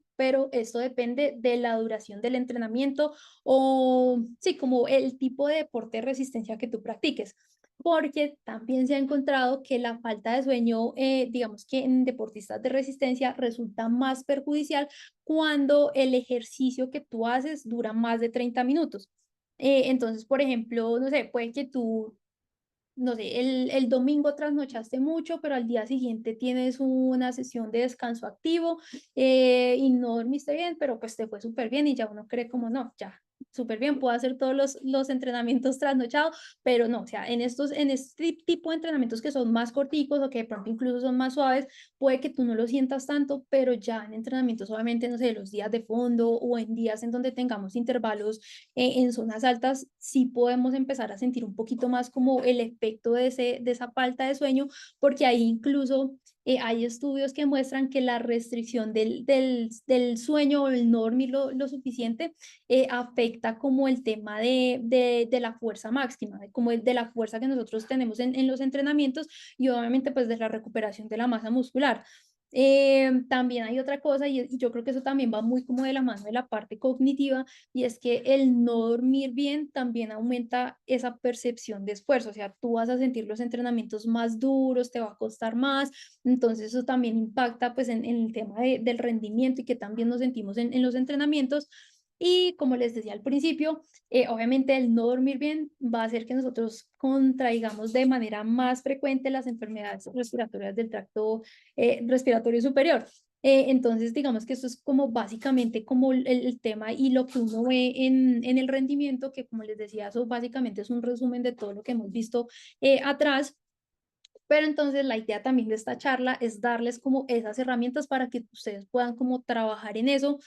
esto depende de la duración del entrenamiento, o sí, como el tipo de deporte de resistencia que tú practiques. Porque también se ha encontrado que la falta de sueño, digamos que en deportistas de resistencia, resulta más perjudicial cuando el ejercicio que tú haces dura más de 30 minutos. Entonces, por ejemplo, no sé, puede que tú, no sé, el domingo trasnochaste mucho, pero al día siguiente tienes una sesión de descanso activo y no dormiste bien, pero pues te fue súper bien, y ya uno cree como, no, ya, súper bien, puedo hacer todos los entrenamientos trasnochados, pero no, o sea, en este tipo de entrenamientos que son más corticos o que de pronto incluso son más suaves, puede que tú no lo sientas tanto, pero ya en entrenamientos, obviamente, no sé, los días de fondo o en días en donde tengamos intervalos en zonas altas, sí podemos empezar a sentir un poquito más como el efecto de esa falta de sueño, porque ahí incluso hay estudios que muestran que la restricción del sueño, o el no dormir lo suficiente, afecta como el tema de la fuerza máxima, como de la fuerza que nosotros tenemos en los entrenamientos, y obviamente pues de la recuperación de la masa muscular. También hay otra cosa, y yo creo que eso también va muy como de la mano de la parte cognitiva, y es que el no dormir bien también aumenta esa percepción de esfuerzo. O sea, tú vas a sentir los entrenamientos más duros, te va a costar más, entonces eso también impacta pues en el tema del rendimiento y que también nos sentimos en los entrenamientos. Y como les decía al principio, obviamente el no dormir bien va a hacer que nosotros contraigamos de manera más frecuente las enfermedades respiratorias del tracto respiratorio superior. Entonces, digamos que esto es como básicamente como el tema y lo que uno ve en el rendimiento, que como les decía, eso básicamente es un resumen de todo lo que hemos visto atrás. Pero entonces la idea también de esta charla es darles como esas herramientas para que ustedes puedan como trabajar en eso,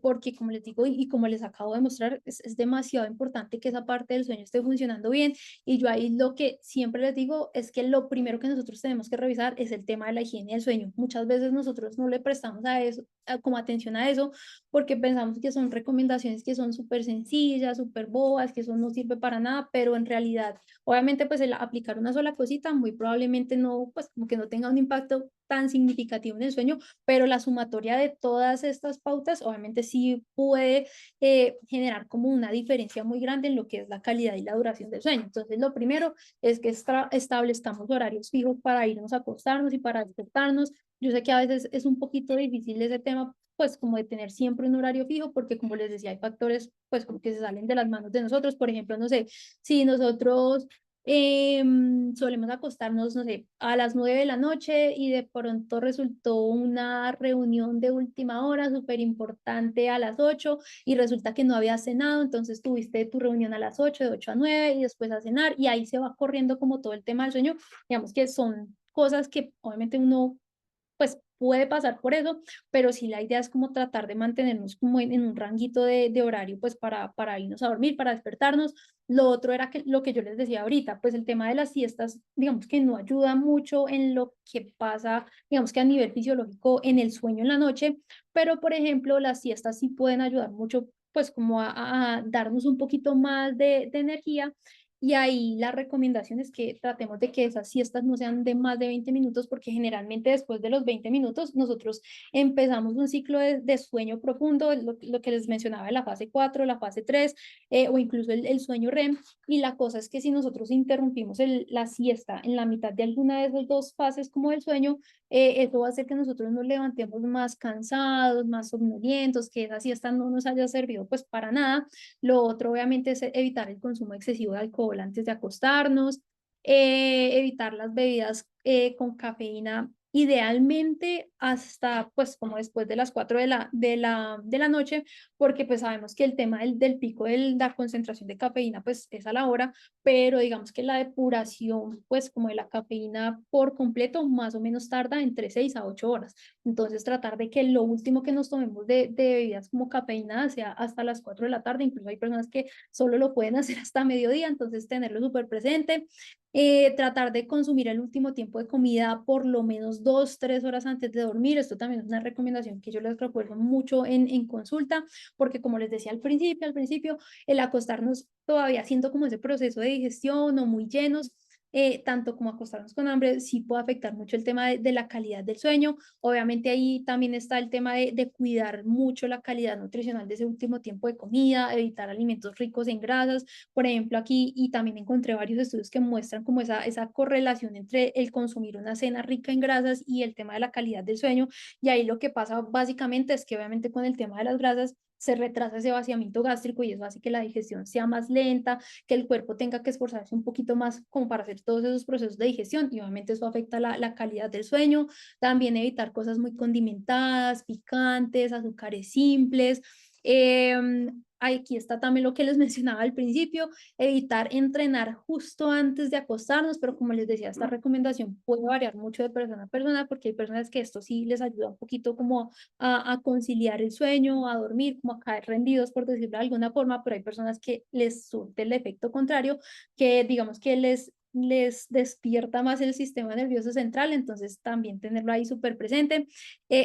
porque como les digo y como les acabo de mostrar, es demasiado importante que esa parte del sueño esté funcionando bien. Y yo ahí lo que siempre les digo es que lo primero que nosotros tenemos que revisar es el tema de la higiene del sueño. Muchas veces nosotros no le prestamos a eso, como atención a eso, porque pensamos que son recomendaciones que son súper sencillas, súper bobas, que eso no sirve para nada, pero en realidad obviamente, pues el aplicar una sola cosita muy probablemente no, pues como que no tenga un impacto tan significativo en el sueño, pero la sumatoria de todas estas pautas obviamente sí puede generar como una diferencia muy grande en lo que es la calidad y la duración del sueño. Entonces, lo primero es que establezcamos horarios fijos para irnos a acostarnos y para despertarnos. Yo sé que a veces es un poquito difícil ese tema, pues como de tener siempre un horario fijo, porque como les decía, hay factores pues como que se salen de las manos de nosotros. Por ejemplo, no sé, si nosotros solemos acostarnos, no sé, a las 9 de la noche y de pronto resultó una reunión de última hora súper importante a las 8 y resulta que no había cenado, entonces tuviste tu reunión a las 8 de 8 a 9 y después a cenar y ahí se va corriendo como todo el tema del sueño. Digamos que son cosas que obviamente uno pues puede pasar por eso, pero sí la idea es como tratar de mantenernos como en un ranguito de horario, pues para irnos a dormir, para despertarnos. Lo otro era que lo que yo les decía ahorita, pues el tema de las siestas, digamos que no ayuda mucho en lo que pasa, digamos que a nivel fisiológico en el sueño en la noche, pero por ejemplo las siestas sí pueden ayudar mucho, pues como a darnos un poquito más de energía. Y ahí la recomendación es que tratemos de que esas siestas no sean de más de 20 minutos, porque generalmente después de los 20 minutos nosotros empezamos un ciclo de sueño profundo, lo que les mencionaba de la fase 4 la fase 3 o incluso el sueño REM. Y la cosa es que si nosotros interrumpimos la siesta en la mitad de alguna de esas dos fases como del sueño, eso va a hacer que nosotros nos levantemos más cansados, más somnolientos, que esa siesta no nos haya servido pues para nada. Lo otro, obviamente, es evitar el consumo excesivo de alcohol antes de acostarnos, evitar las bebidas con cafeína, idealmente hasta, pues, como después de las 4 de la noche, porque pues sabemos que el tema del pico de la concentración de cafeína, pues, es a la hora, pero digamos que la depuración, pues, como de la cafeína por completo, más o menos tarda entre 6 a 8 horas. Entonces, tratar de que lo último que nos tomemos de bebidas como cafeína sea hasta las 4 de la tarde. Incluso hay personas que solo lo pueden hacer hasta mediodía, entonces tenerlo súper presente. Tratar de consumir el último tiempo de comida por lo menos 2, 3 horas antes de dormir. Esto también es una recomendación que yo les recuerdo mucho en consulta, porque como les decía al principio, el acostarnos todavía haciendo como ese proceso de digestión o muy llenos, tanto como acostarnos con hambre, sí puede afectar mucho el tema de la calidad del sueño. Obviamente ahí también está el tema de cuidar mucho la calidad nutricional de ese último tiempo de comida, evitar alimentos ricos en grasas. Por ejemplo, aquí, y también encontré varios estudios que muestran como esa correlación entre el consumir una cena rica en grasas y el tema de la calidad del sueño. Y ahí lo que pasa básicamente es que obviamente con el tema de las grasas se retrasa ese vaciamiento gástrico y eso hace que la digestión sea más lenta, que el cuerpo tenga que esforzarse un poquito más como para hacer todos esos procesos de digestión y obviamente eso afecta la calidad del sueño. También evitar cosas muy condimentadas, picantes, azúcares simples. Aquí está también lo que les mencionaba al principio, evitar entrenar justo antes de acostarnos, pero como les decía, esta recomendación puede variar mucho de persona a persona, porque hay personas que esto sí les ayuda un poquito como a conciliar el sueño, a dormir, como a caer rendidos, por decirlo de alguna forma, pero hay personas que les surte el efecto contrario, que digamos que les les despierta más el sistema nervioso central, entonces también tenerlo ahí súper presente.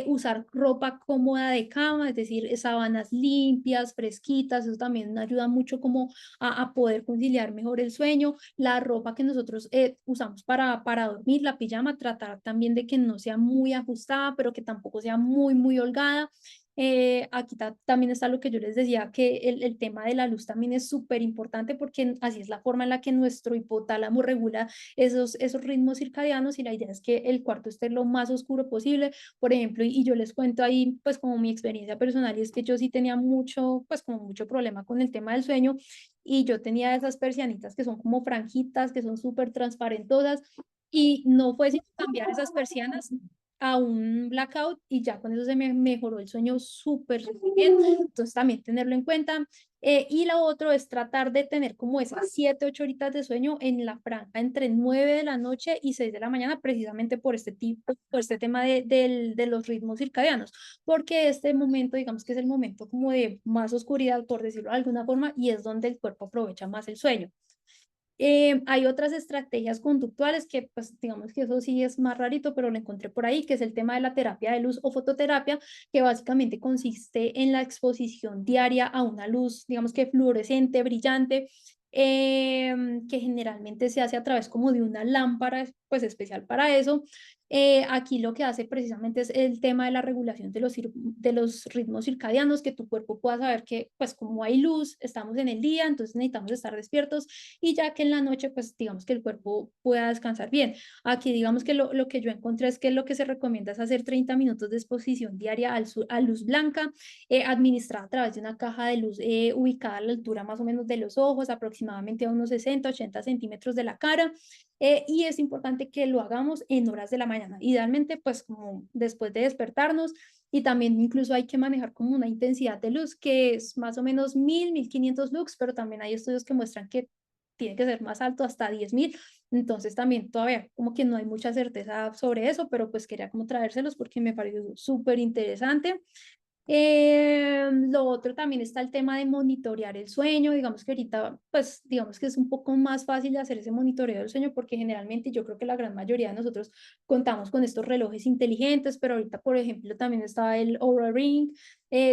Usar ropa cómoda de cama, es decir, sábanas limpias, fresquitas, eso también ayuda mucho como a poder conciliar mejor el sueño. La ropa que nosotros usamos para dormir, la pijama, tratar también de que no sea muy ajustada, pero que tampoco sea muy, muy holgada. Aquí también está lo que yo les decía, que el tema de la luz también es súper importante porque así es la forma en la que nuestro hipotálamo regula esos ritmos circadianos y la idea es que el cuarto esté lo más oscuro posible. Por ejemplo, y yo les cuento ahí pues como mi experiencia personal y es que yo sí tenía mucho, pues como mucho problema con el tema del sueño y yo tenía esas persianitas que son como franjitas, que son súper transparentosas y no fue sino cambiar esas persianas a un blackout y ya con eso se me mejoró el sueño súper, súper bien. Entonces también tenerlo en cuenta. Y lo otro es tratar de tener como esas 7, 8 horitas de sueño en la franja entre 9 de la noche y 6 de la mañana, precisamente por este tipo, por este tema de los ritmos circadianos, porque este momento, digamos que es el momento como de más oscuridad, por decirlo de alguna forma, y es donde el cuerpo aprovecha más el sueño. Hay otras estrategias conductuales que, pues, digamos que eso sí es más rarito, pero lo encontré por ahí, que es el tema de la terapia de luz o fototerapia, que básicamente consiste en la exposición diaria a una luz, digamos que fluorescente, brillante, que generalmente se hace a través como de una lámpara, pues, especial para eso. Aquí lo que hace precisamente es el tema de la regulación de los ritmos circadianos, que tu cuerpo pueda saber que, pues, como hay luz, estamos en el día, entonces necesitamos estar despiertos y ya que en la noche, pues digamos que el cuerpo pueda descansar bien. Aquí digamos que lo que yo encontré es que lo que se recomienda es hacer 30 minutos de exposición diaria a luz blanca, administrada a través de una caja de luz ubicada a la altura más o menos de los ojos, aproximadamente a unos 60, 80 centímetros de la cara. Y es importante que lo hagamos en horas de la mañana, idealmente pues como después de despertarnos y también incluso hay que manejar como una intensidad de luz que es más o menos 1500 lux, pero también hay estudios que muestran que tiene que ser más alto, hasta 10.000. Entonces también todavía como que no hay mucha certeza sobre eso, pero pues quería como traérselos porque me pareció súper interesante. Lo otro también está el tema de monitorear el sueño, digamos que ahorita, pues digamos que es un poco más fácil de hacer ese monitoreo del sueño porque generalmente yo creo que la gran mayoría de nosotros contamos con estos relojes inteligentes, pero ahorita, por ejemplo, también está el Oura Ring,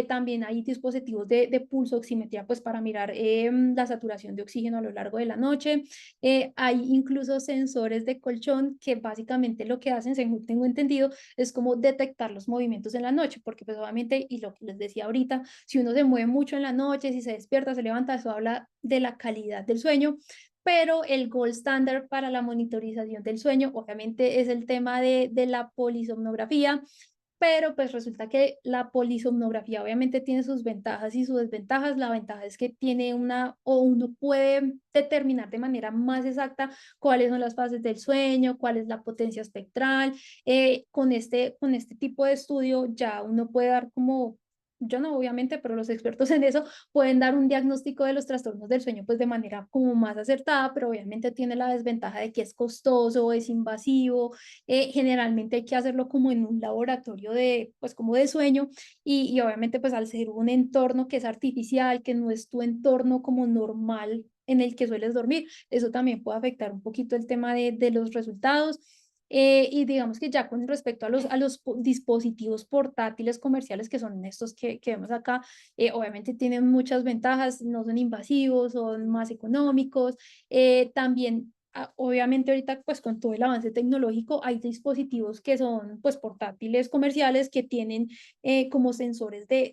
también hay dispositivos de pulso oximetría, pues para mirar la saturación de oxígeno a lo largo de la noche. Hay incluso sensores de colchón que básicamente lo que hacen, según tengo entendido, es como detectar los movimientos en la noche, porque pues obviamente, y lo que les decía ahorita, si uno se mueve mucho en la noche, si se despierta, se levanta, eso habla de la calidad del sueño, pero el gold standard para la monitorización del sueño obviamente es el tema de la polisomnografía, pero pues resulta que la polisomnografía obviamente tiene sus ventajas y sus desventajas. La ventaja es que tiene o uno puede determinar de manera más exacta cuáles son las fases del sueño, cuál es la potencia espectral. Con este tipo de estudio ya uno puede dar como, yo no obviamente, pero los expertos en eso pueden dar un diagnóstico de los trastornos del sueño pues de manera como más acertada, pero obviamente tiene la desventaja de que es costoso, es invasivo. Generalmente hay que hacerlo como en un laboratorio pues como de sueño y obviamente pues al ser un entorno que es artificial, que no es tu entorno como normal en el que sueles dormir, eso también puede afectar un poquito el tema de los resultados. Y digamos que ya con respecto a los dispositivos portátiles comerciales que son estos que vemos acá, obviamente tienen muchas ventajas, no son invasivos, son más económicos, también obviamente ahorita pues con todo el avance tecnológico hay dispositivos que son pues portátiles comerciales que tienen como sensores de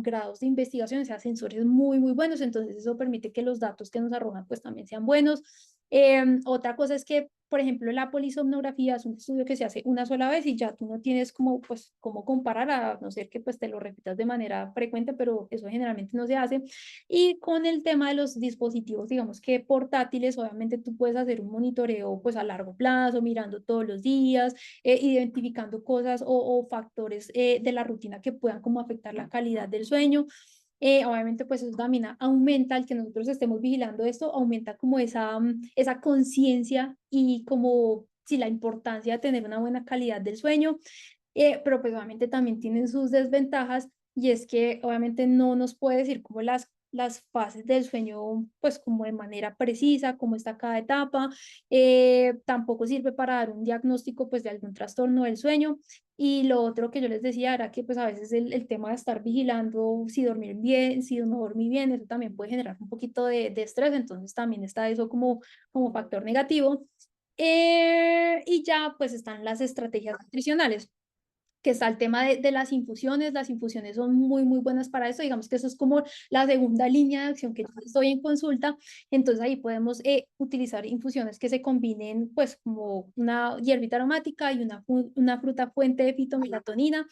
grados de investigación, o sea, sensores muy, muy buenos, entonces eso permite que los datos que nos arrojan pues también sean buenos. Otra cosa es que, por ejemplo, la polisomnografía es un estudio que se hace una sola vez y ya tú no tienes como, pues, cómo comparar, a no ser que pues te lo repitas de manera frecuente, pero eso generalmente no se hace. Y con el tema de los dispositivos, digamos que portátiles, obviamente tú puedes hacer un monitoreo pues a largo plazo, mirando todos los días, identificando cosas o factores de la rutina que puedan como afectar la calidad del sueño. Obviamente pues eso también aumenta el que nosotros estemos vigilando esto, aumenta como esa conciencia y como si la importancia de tener una buena calidad del sueño, pero pues obviamente también tienen sus desventajas y es que obviamente no nos puede decir como las fases del sueño, pues como de manera precisa, cómo está cada etapa. Tampoco sirve para dar un diagnóstico pues de algún trastorno del sueño. Y lo otro que yo les decía era que pues a veces el tema de estar vigilando si dormir bien, si no dormir bien, eso también puede generar un poquito de estrés, entonces también está eso como factor negativo. Y ya pues están las estrategias nutricionales, que está el tema de las infusiones son muy, muy buenas para eso, digamos que eso es como la segunda línea de acción que yo estoy en consulta, entonces ahí podemos utilizar infusiones que se combinen pues como una hierbita aromática y una fruta fuente de fitomelatonina.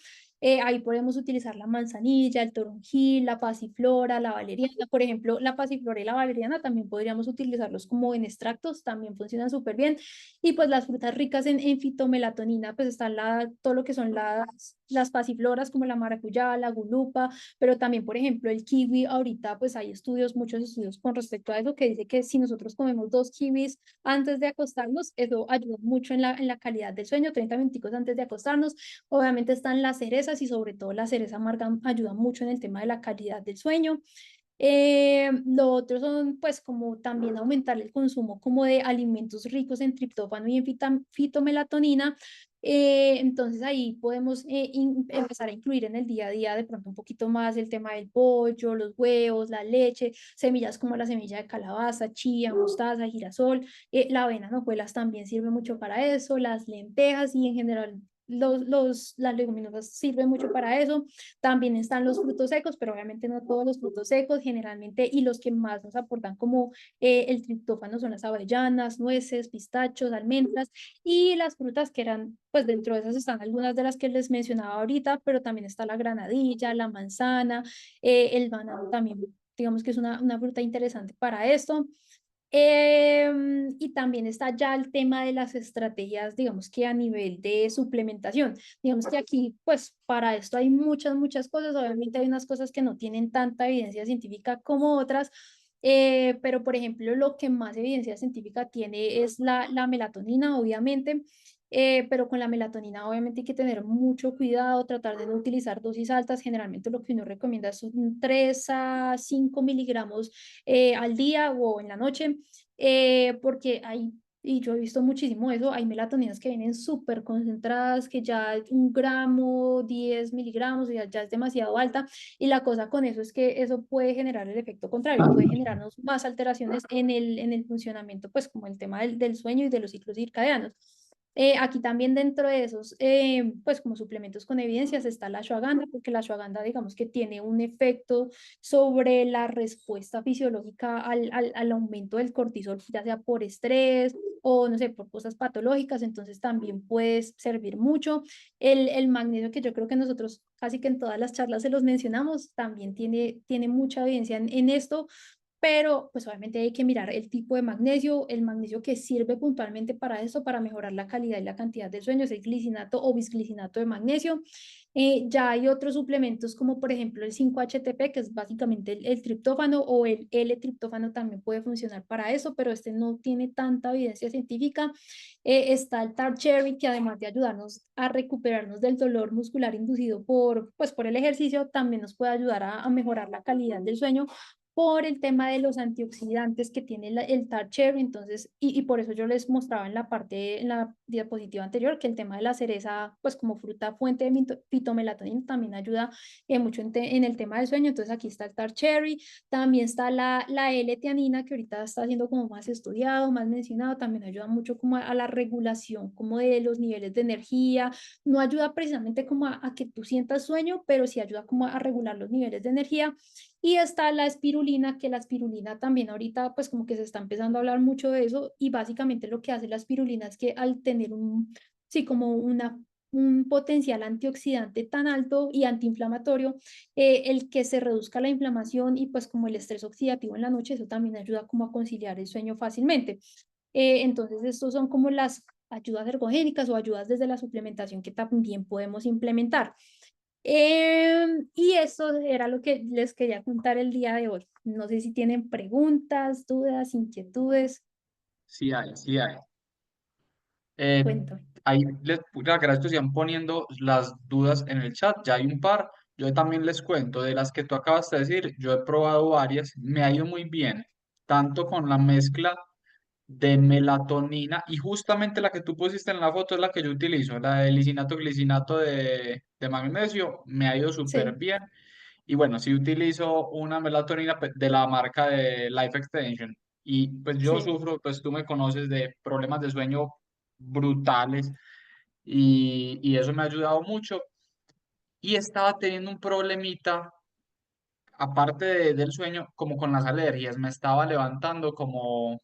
Ahí podemos utilizar la manzanilla, el toronjil, la pasiflora, la valeriana. Por ejemplo, la pasiflora y la valeriana también podríamos utilizarlos como en extractos, también funcionan súper bien. Y pues las frutas ricas en fitomelatonina, pues están todo lo que son las pasifloras como la maracuyá, la gulupa, pero también, por ejemplo, el kiwi. Ahorita pues hay estudios, muchos estudios con respecto a eso, que dice que si nosotros comemos 2 kiwis antes de acostarnos, eso ayuda mucho en la calidad del sueño, 30 minuticos antes de acostarnos. Obviamente están las cerezas y sobre todo la cereza amarga ayuda mucho en el tema de la calidad del sueño. Lo otro son pues como también aumentar el consumo como de alimentos ricos en triptófano y en fitomelatonina. Entonces ahí podemos empezar a incluir en el día a día de pronto un poquito más el tema del pollo, los huevos, la leche, semillas como la semilla de calabaza, chía, mostaza, girasol. La avena en hojuelas también sirve mucho para eso, las lentejas y en general las leguminosas sirven mucho para eso. También están los frutos secos, pero obviamente no todos los frutos secos, generalmente, y los que más nos aportan como el triptófano son las avellanas, nueces, pistachos, almendras, y las frutas que eran, pues dentro de esas están algunas de las que les mencionaba ahorita, pero también está la granadilla, la manzana, el banano también, digamos que es una fruta interesante para esto. Y también está ya el tema de las estrategias, digamos que a nivel de suplementación. Digamos que aquí, pues para esto hay muchas, muchas cosas. Obviamente hay unas cosas que no tienen tanta evidencia científica como otras, pero por ejemplo, lo que más evidencia científica tiene es la melatonina, obviamente. Pero con la melatonina obviamente hay que tener mucho cuidado, tratar de no utilizar dosis altas. Generalmente lo que uno recomienda son 3 a 5 miligramos al día o en la noche, porque hay, y yo he visto muchísimo eso, hay melatoninas que vienen súper concentradas, que ya 1 gramo, 10 miligramos, ya es demasiado alta, y la cosa con eso es que eso puede generar el efecto contrario, puede generarnos más alteraciones en el funcionamiento, pues como el tema del sueño y de los ciclos circadianos. Aquí también dentro de esos, pues como suplementos con evidencias está la ashwagandha, porque la ashwagandha digamos que tiene un efecto sobre la respuesta fisiológica al aumento del cortisol, ya sea por estrés o no sé, por cosas patológicas, entonces también puede servir mucho. El magnesio, que yo creo que nosotros casi que en todas las charlas se los mencionamos, también tiene mucha evidencia en esto, pero pues obviamente hay que mirar el tipo de magnesio. El magnesio que sirve puntualmente para eso, para mejorar la calidad y la cantidad del sueño, es el glicinato o bisglicinato de magnesio. Ya hay otros suplementos como por ejemplo el 5-HTP, que es básicamente el triptófano, o el L-triptófano también puede funcionar para eso, pero este no tiene tanta evidencia científica. Está el Tart Cherry, que además de ayudarnos a recuperarnos del dolor muscular inducido por el ejercicio, también nos puede ayudar a mejorar la calidad del sueño por el tema de los antioxidantes que tiene el tart cherry. Entonces, y por eso yo les mostraba en la diapositiva anterior, que el tema de la cereza, pues como fruta fuente de fitomelatonina, también ayuda mucho en el tema del sueño. Entonces aquí está el tart cherry, también está la L-teanina, que ahorita está siendo como más estudiado, más mencionado, también ayuda mucho como a la regulación como de los niveles de energía. No ayuda precisamente como a que tú sientas sueño, pero sí ayuda como a regular los niveles de energía. Y está la espirulina, que la espirulina también ahorita pues como que se está empezando a hablar mucho de eso, y básicamente lo que hace la espirulina es que al tener sí, como un potencial antioxidante tan alto y antiinflamatorio, el que se reduzca la inflamación y pues como el estrés oxidativo en la noche, eso también ayuda como a conciliar el sueño fácilmente. Entonces estos son como las ayudas ergogénicas o ayudas desde la suplementación que también podemos implementar. Y eso era lo que les quería contar el día de hoy. No sé si tienen preguntas, dudas, inquietudes. Sí hay, sí hay. Eh, Cuéntame. Ahí les agradezco que sigan poniendo las dudas en el chat, ya hay un par. Yo también les cuento, de las que tú acabas de decir, yo he probado varias, me ha ido muy bien, tanto con la mezcla de melatonina y justamente la que tú pusiste en la foto es la que yo utilizo, la de lisinato glicinato de magnesio, me ha ido súper Sí, bien. Y bueno, sí utilizo una melatonina de la marca de Life Extension. Y pues yo sí, sufro, pues tú me conoces de problemas de sueño brutales y eso me ha ayudado mucho. Y estaba teniendo un problemita, aparte del sueño, como con las alergias. Me estaba levantando como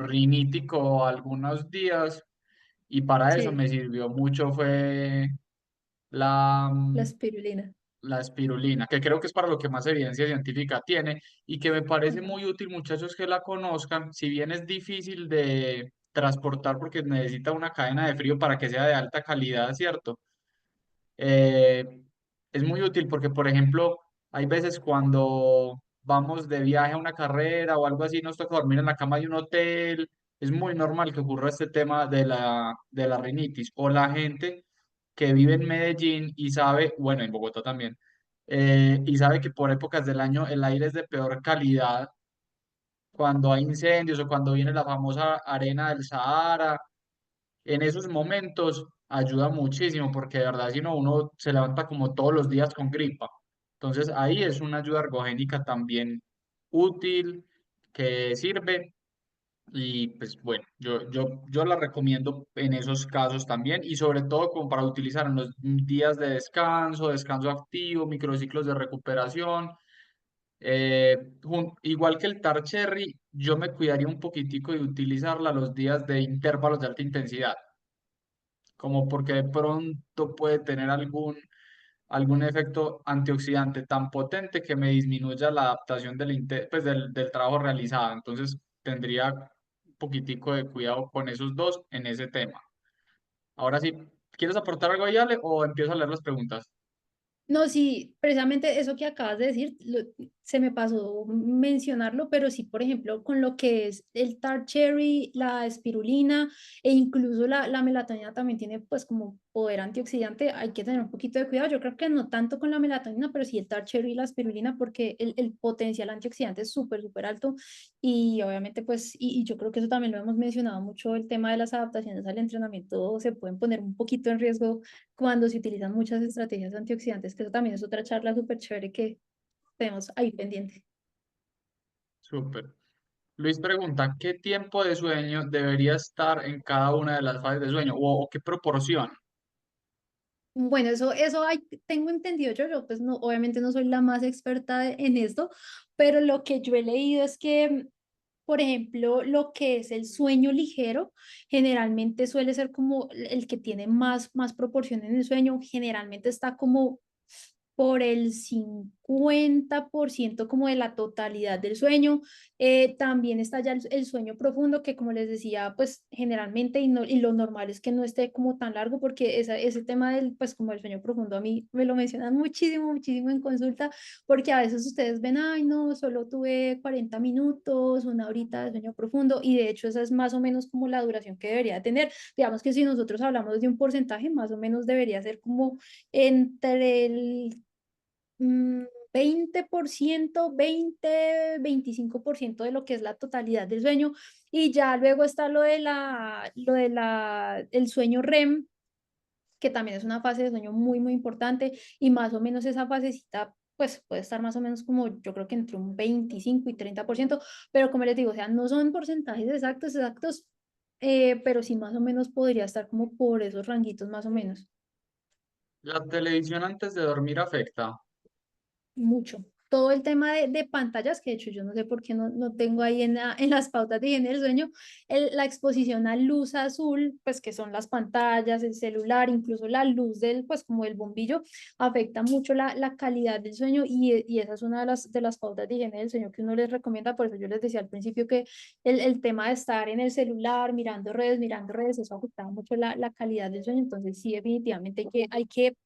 rinítico algunos días y para eso sí, me sirvió mucho fue la, la espirulina. la espirulina, que creo que es para lo que más evidencia científica tiene y que me parece Ujú. muy útil, muchachos, que la conozcan, si bien es difícil de transportar porque necesita una cadena de frío para que sea de alta calidad, ¿cierto? Eh, es muy útil porque, por ejemplo, hay veces cuando vamos de viaje a una carrera o algo así, nos toca dormir en la cama de un hotel. Es muy normal que ocurra este tema de la rinitis. O la gente que vive en Medellín y sabe, bueno, en Bogotá también, y sabe que por épocas del año el aire es de peor calidad, cuando hay incendios o cuando viene la famosa arena del Sahara en esos momentos ayuda muchísimo porque de verdad si no uno se levanta como todos los días con gripa. Entonces ahí es una ayuda ergogénica también útil que sirve y pues bueno, yo la recomiendo en esos casos también y sobre todo como para utilizar en los días de descanso, descanso activo, microciclos de recuperación. Igual que el Tar Cherry, yo me cuidaría un poquitico de utilizarla los días de intervalos de alta intensidad como porque de pronto puede tener algún efecto antioxidante tan potente que me disminuya la adaptación pues del trabajo realizado. Entonces tendría un poquitico de cuidado con esos dos en ese tema. Ahora sí, ¿quieres aportar algo ahí, Ale, o empiezo a leer las preguntas? No, sí, precisamente eso que acabas de decir, se me pasó mencionarlo, pero sí, por ejemplo, con lo que es el tart cherry, la espirulina e incluso la melatonina también tiene pues como poder antioxidante, hay que tener un poquito de cuidado. Yo creo que no tanto con la melatonina, pero sí el tart cherry y la espirulina porque el potencial antioxidante es súper, súper alto y obviamente pues, y yo creo que eso también lo hemos mencionado mucho, el tema de las adaptaciones al entrenamiento se pueden poner un poquito en riesgo cuando se utilizan muchas estrategias antioxidantes, que eso también es otra charla súper chévere que tenemos ahí pendiente. Súper. Luis pregunta, ¿qué tiempo de sueño debería estar en cada una de las fases de sueño o qué proporción? Bueno, eso hay, tengo entendido yo pues no, obviamente no soy la más experta en esto, pero lo que yo he leído es que, por ejemplo, lo que es el sueño ligero, generalmente suele ser como el que tiene más proporción en el sueño, generalmente está como por el 50% como de la totalidad del sueño. También está ya el sueño profundo, que como les decía, pues generalmente y, no, y lo normal es que no esté como tan largo, porque ese tema del, pues como el sueño profundo a mí me lo mencionan muchísimo, muchísimo en consulta, porque a veces ustedes ven, ay, no, solo tuve 40 minutos, una horita de sueño profundo, y de hecho esa es más o menos como la duración que debería tener. Digamos que si nosotros hablamos de un porcentaje, más o menos debería ser como entre el 20%, 25% de lo que es la totalidad del sueño. Y ya luego está el sueño REM, que también es una fase de sueño muy, muy importante. Y más o menos esa fasecita, pues puede estar más o menos como yo creo que entre un 25 y 30%. Pero como les digo, o sea, no son porcentajes exactos, exactos, pero sí más o menos podría estar como por esos ranguitos más o menos. ¿La televisión antes de dormir afecta? Mucho. Todo el tema de pantallas, que de hecho yo no sé por qué no tengo ahí en las pautas de higiene del sueño, la exposición a luz azul, pues que son las pantallas, el celular, incluso la luz del, pues como el bombillo, afecta mucho la calidad del sueño y esa es una de las pautas de higiene del sueño que uno les recomienda. Por eso yo les decía al principio que el tema de estar en el celular, mirando redes, eso afecta mucho la calidad del sueño. Entonces sí, definitivamente hay que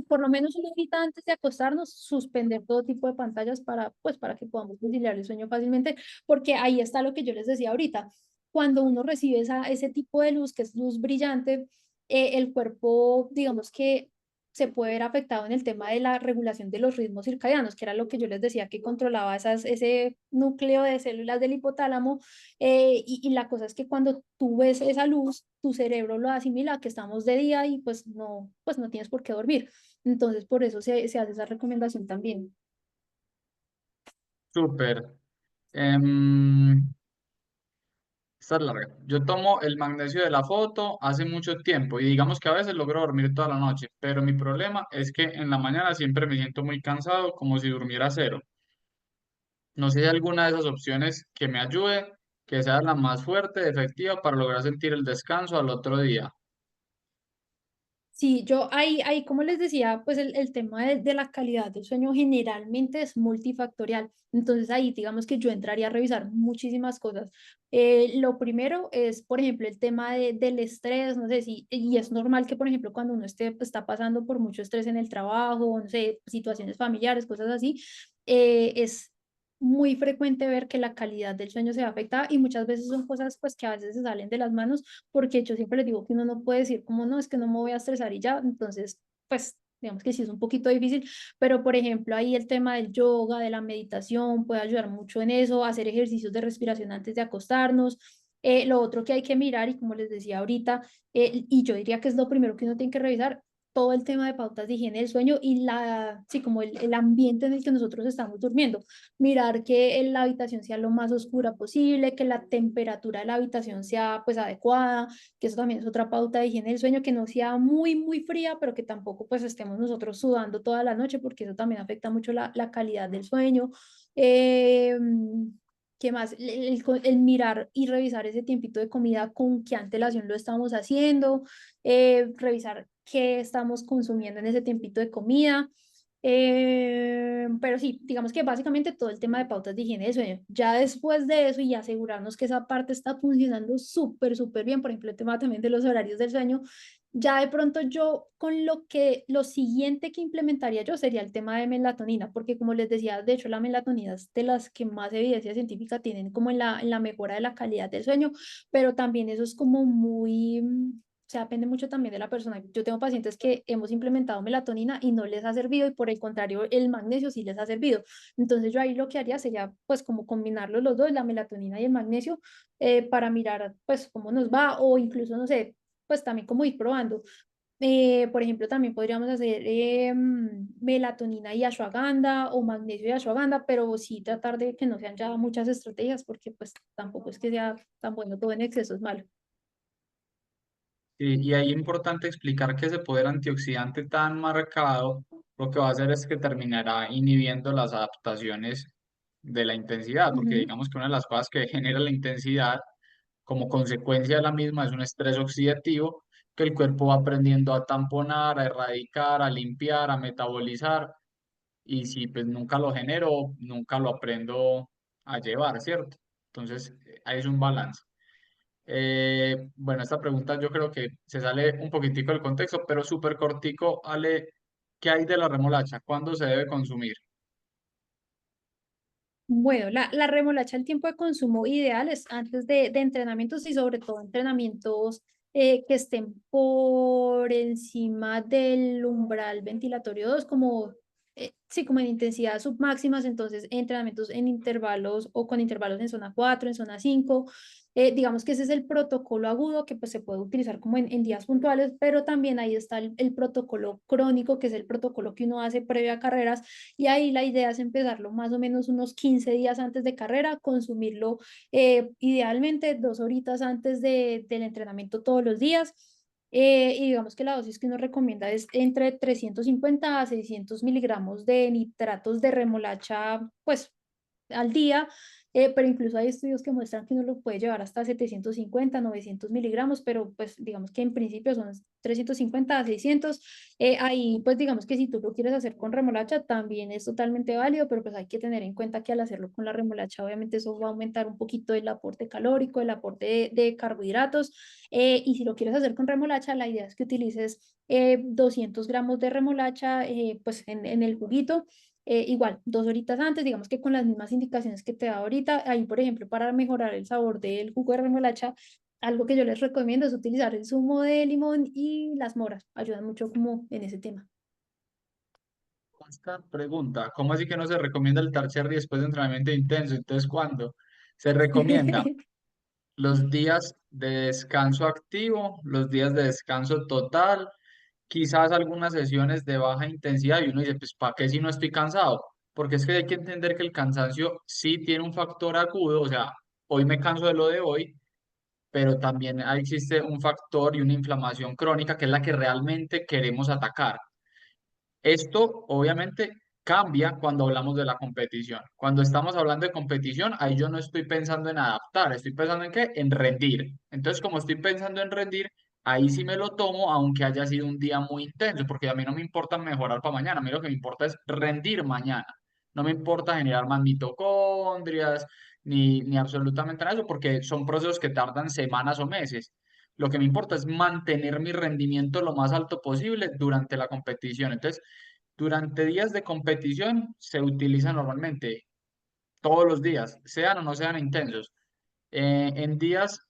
por lo menos una horita antes de acostarnos, suspender todo tipo de pantallas pues, para que podamos conciliar el sueño fácilmente, porque ahí está lo que yo les decía ahorita. Cuando uno recibe ese tipo de luz, que es luz brillante, el cuerpo, digamos que se puede ver afectado en el tema de la regulación de los ritmos circadianos, que era lo que yo les decía que controlaba ese núcleo de células del hipotálamo. Y la cosa es que cuando tú ves esa luz, tu cerebro lo asimila que estamos de día y pues no tienes por qué dormir. Entonces, por eso se hace esa recomendación también. Súper. Em, Esta es larga. Yo tomo el magnesio de la foto hace mucho tiempo y digamos que a veces logro dormir toda la noche, pero mi problema es que en la mañana siempre me siento muy cansado, como si durmiera cero. No sé si hay alguna de esas opciones que me ayude, que sea la más fuerte, efectiva para lograr sentir el descanso al otro día. Sí, yo ahí, como les decía, pues el tema de la calidad del sueño generalmente es multifactorial. Entonces ahí digamos que yo entraría a revisar muchísimas cosas. Lo primero es, por ejemplo, el tema del estrés, no sé si, y es normal que, por ejemplo, cuando uno está pasando por mucho estrés en el trabajo, no sé, situaciones familiares, cosas así, es muy frecuente ver que la calidad del sueño se ve afectada y muchas veces son cosas pues que a veces se salen de las manos porque yo siempre les digo que uno no puede decir como no, es que no me voy a estresar y ya, entonces, pues digamos que sí es un poquito difícil, pero por ejemplo ahí el tema del yoga, de la meditación puede ayudar mucho en eso, hacer ejercicios de respiración antes de acostarnos. Lo otro que hay que mirar, y como les decía ahorita, y yo diría que es lo primero que uno tiene que revisar, todo el tema de pautas de higiene del sueño y sí, como el ambiente en el que nosotros estamos durmiendo. Mirar que la habitación sea lo más oscura posible, que la temperatura de la habitación sea pues adecuada, que eso también es otra pauta de higiene del sueño, que no sea muy, muy fría, pero que tampoco pues estemos nosotros sudando toda la noche, porque eso también afecta mucho la calidad del sueño. Eh, ¿Qué más? El mirar y revisar ese tiempito de comida con qué antelación lo estamos haciendo, revisar qué estamos consumiendo en ese tiempito de comida. Pero sí, digamos que básicamente todo el tema de pautas de higiene de sueño. Ya después de eso y asegurarnos que esa parte está funcionando súper, súper bien, por ejemplo, el tema también de los horarios del sueño, ya de pronto yo con lo siguiente que implementaría yo sería el tema de melatonina, porque como les decía, de hecho la melatonina es de las que más evidencia científica tienen como en la mejora de la calidad del sueño, pero también eso es como muy o sea, depende mucho también de la persona. Yo tengo pacientes que hemos implementado melatonina y no les ha servido y por el contrario el magnesio sí les ha servido. Entonces yo ahí lo que haría sería pues como combinarlos los dos, la melatonina y el magnesio, para mirar pues cómo nos va o incluso no sé, pues también como ir probando. Por ejemplo, también podríamos hacer melatonina y ashwagandha o magnesio y ashwagandha, pero sí tratar de que no sean ya muchas estrategias porque pues tampoco es que sea tan bueno, todo en exceso es malo. Y ahí es importante explicar que ese poder antioxidante tan marcado lo que va a hacer es que terminará inhibiendo las adaptaciones de la intensidad, porque Ujú. digamos que una de las cosas que genera la intensidad como consecuencia de la misma es un estrés oxidativo que el cuerpo va aprendiendo a tamponar, a erradicar, a limpiar, a metabolizar, y si pues nunca lo genero, nunca lo aprendo a llevar, ¿cierto? Entonces, ahí es un balance. Bueno, esta pregunta yo creo que se sale un poquitico del contexto, pero súper cortico, Ale, ¿qué hay de la remolacha? ¿Cuándo se debe consumir? Bueno, la remolacha, el tiempo de consumo ideal es antes de entrenamientos y sobre todo entrenamientos que estén por encima del umbral ventilatorio 2 como, sí, como en intensidad submáximas, entonces entrenamientos en intervalos o con intervalos en zona 4 en zona 5. Digamos que ese es el protocolo agudo que pues se puede utilizar como en días puntuales, pero también ahí está el protocolo crónico, que es el protocolo que uno hace previo a carreras y ahí la idea es empezarlo más o menos unos 15 días antes de carrera, consumirlo idealmente 2 horitas antes del entrenamiento todos los días. Y digamos que la dosis que uno recomienda es entre 350 a 600 miligramos de nitratos de remolacha, pues al día, pero incluso hay estudios que muestran que uno lo puede llevar hasta 750, 900 miligramos, pero pues digamos que en principio son 350 a 600. Ahí pues digamos que si tú lo quieres hacer con remolacha también es totalmente válido, pero pues hay que tener en cuenta que al hacerlo con la remolacha obviamente eso va a aumentar un poquito el aporte calórico, el aporte de carbohidratos, y si lo quieres hacer con remolacha, la idea es que utilices 200 gramos de remolacha pues en el juguito, igual, 2 horitas antes, digamos que con las mismas indicaciones que te da ahorita, ahí por ejemplo para mejorar el sabor del jugo de remolacha, algo que yo les recomiendo es utilizar el zumo de limón y las moras, ayudan mucho como en ese tema. Esta pregunta, ¿cómo así que no se recomienda el Tarcherry después de entrenamiento intenso? Entonces, ¿cuándo? Se recomienda los días de descanso activo, los días de descanso total, quizás algunas sesiones de baja intensidad y uno dice, pues, ¿para qué si no estoy cansado? Porque es que hay que entender que el cansancio sí tiene un factor agudo, o sea, hoy me canso de lo de hoy, pero también existe un factor y una inflamación crónica que es la que realmente queremos atacar. Esto obviamente cambia cuando hablamos de la competición. Cuando estamos hablando de competición, ahí yo no estoy pensando en adaptar, estoy pensando en qué, en rendir. Entonces, como estoy pensando en rendir, ahí sí me lo tomo, aunque haya sido un día muy intenso, porque a mí no me importa mejorar para mañana, a mí lo que me importa es rendir mañana. No me importa generar más mitocondrias, ni absolutamente nada de eso, porque son procesos que tardan semanas o meses. Lo que me importa es mantener mi rendimiento lo más alto posible durante la competición. Entonces, durante días de competición se utiliza normalmente todos los días, sean o no sean intensos. En días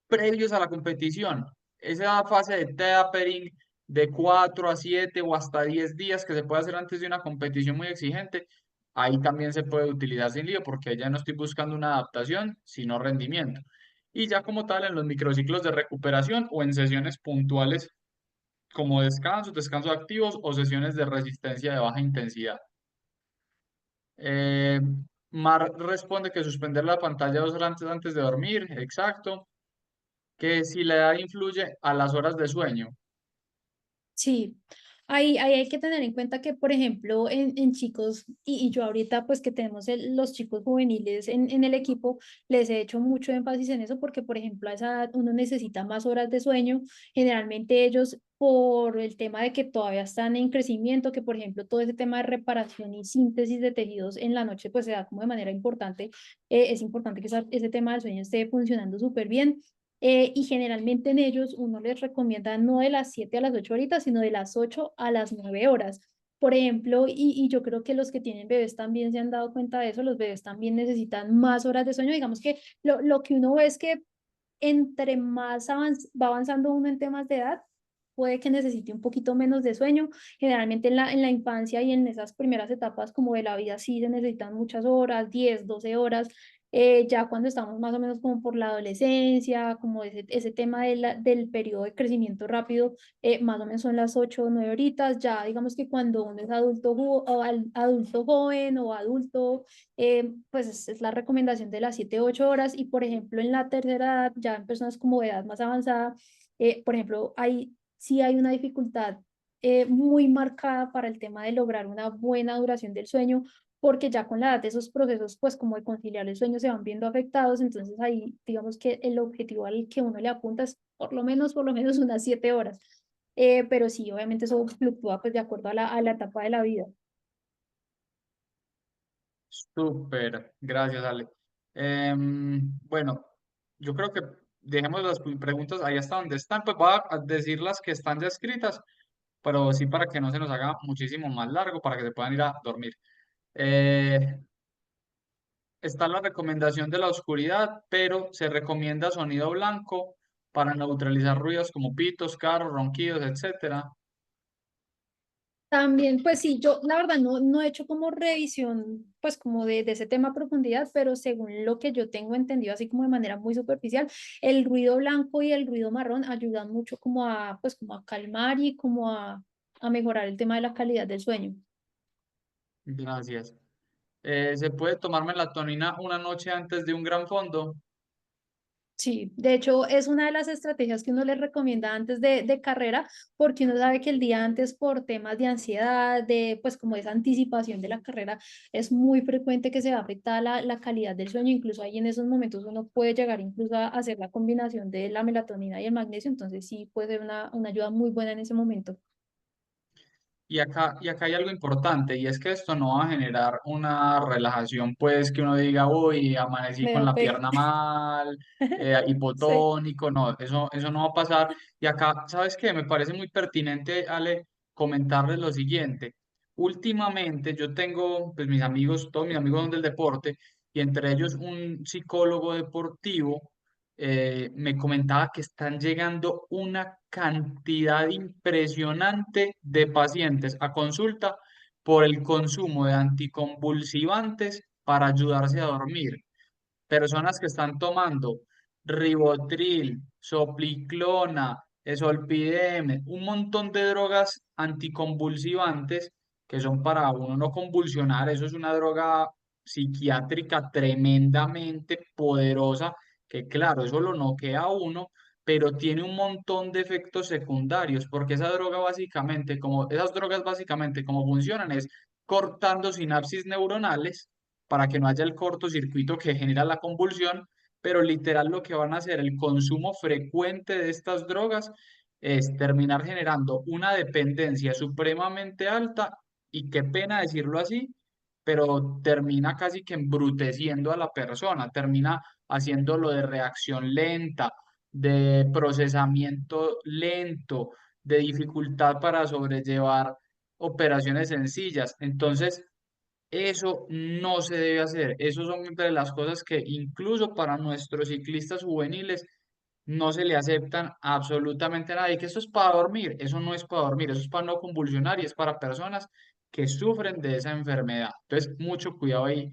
previos a la competición, esa fase de tapering de 4 a 7 o hasta 10 días que se puede hacer antes de una competición muy exigente, ahí también se puede utilizar sin lío porque ya no estoy buscando una adaptación, sino rendimiento. Y ya como tal en los microciclos de recuperación o en sesiones puntuales como descansos, descansos activos o sesiones de resistencia de baja intensidad. Eh, Mar responde que suspender la pantalla 2 horas antes de dormir, exacto. Que si la edad influye a las horas de sueño. Sí, ahí hay que tener en cuenta que, por ejemplo, en chicos, y yo ahorita pues que tenemos los chicos juveniles en el equipo, les he hecho mucho énfasis en eso porque, por ejemplo, a esa edad uno necesita más horas de sueño. Generalmente ellos, por el tema de que todavía están en crecimiento, que por ejemplo todo ese tema de reparación y síntesis de tejidos en la noche pues se da como de manera importante, es importante que ese tema del sueño esté funcionando súper bien. Y generalmente en ellos uno les recomienda no de las 7 a las 8 horitas, sino de las 8 a las 9 horas. Por ejemplo, y yo creo que los que tienen bebés también se han dado cuenta de eso, los bebés también necesitan más horas de sueño. Digamos que lo que uno ve es que entre más va avanzando uno en temas de edad, puede que necesite un poquito menos de sueño. Generalmente en la infancia y en esas primeras etapas como de la vida sí se necesitan muchas horas, 10 12 horas. Ya cuando estamos más o menos como por la adolescencia, como ese tema del periodo de crecimiento rápido, más o menos son las 8 o 9 horitas. Ya digamos que cuando uno es adulto, adulto joven o adulto, pues es la recomendación de las 7 8 horas. Y por ejemplo en la tercera edad, ya en personas como de edad más avanzada, por ejemplo, sí hay una dificultad muy marcada para el tema de lograr una buena duración del sueño, porque ya con la edad de esos procesos, pues como de conciliar el sueño se van viendo afectados. Entonces ahí digamos que el objetivo al que uno le apunta es por lo menos unas 7 horas. Pero sí, obviamente eso fluctúa pues de acuerdo a a la etapa de la vida. Súper, gracias, Ale. Bueno, yo creo que dejemos las preguntas ahí hasta donde están, pues voy a decir las que están ya escritas, pero sí para que no se nos haga muchísimo más largo, para que se puedan ir a dormir. Eh, Está la recomendación de la oscuridad, pero se recomienda sonido blanco para neutralizar ruidos como pitos, carros, ronquidos, etcétera. También, pues sí, yo la verdad no he hecho como revisión, pues como de ese tema a profundidad, pero según lo que yo tengo entendido, así como de manera muy superficial, el ruido blanco y el ruido marrón ayudan mucho como a, pues como a calmar y como a mejorar el tema de la calidad del sueño. Gracias. ¿Se puede tomar melatonina una noche antes de un gran fondo? Sí, de hecho es una de las estrategias que uno les recomienda antes de carrera, porque uno sabe que el día antes por temas de ansiedad, de pues como esa anticipación de la carrera, es muy frecuente que se va a afectar la calidad del sueño. Incluso ahí en esos momentos uno puede llegar incluso a hacer la combinación de la melatonina y el magnesio, entonces sí puede ser una ayuda muy buena en ese momento. Y acá hay algo importante, y es que esto no va a generar una relajación, pues que uno diga, uy, amanecí Me con dio la pe. pierna mal, Sí. hipotónico, no, eso no va a pasar. Y acá, ¿sabes qué? Me parece muy pertinente, Ale, comentarles lo siguiente. Últimamente yo tengo, pues mis amigos, todos mis amigos son del deporte, y entre ellos un psicólogo deportivo me comentaba que están llegando una cantidad impresionante de pacientes a consulta por el consumo de anticonvulsivantes para ayudarse a dormir. Personas que están tomando ribotril, sopliclona, esolpidem, un montón de drogas anticonvulsivantes que son para uno no convulsionar. Eso es una droga psiquiátrica tremendamente poderosa que claro, eso lo noquea a uno, pero tiene un montón de efectos secundarios, porque esa droga básicamente, como esas drogas básicamente como funcionan es cortando sinapsis neuronales para que no haya el cortocircuito que genera la convulsión, pero literal lo que van a hacer el consumo frecuente de estas drogas es terminar generando una dependencia supremamente alta y qué pena decirlo así, pero termina casi que embruteciendo a la persona, termina haciéndolo de reacción lenta, de procesamiento lento, de dificultad para sobrellevar operaciones sencillas. Entonces, eso no se debe hacer. Eso son entre las cosas que incluso para nuestros ciclistas juveniles no se le aceptan absolutamente nada. Y que eso es para dormir. Eso no es para dormir. Eso es para no convulsionar y es para personas que sufren de esa enfermedad. Entonces, mucho cuidado ahí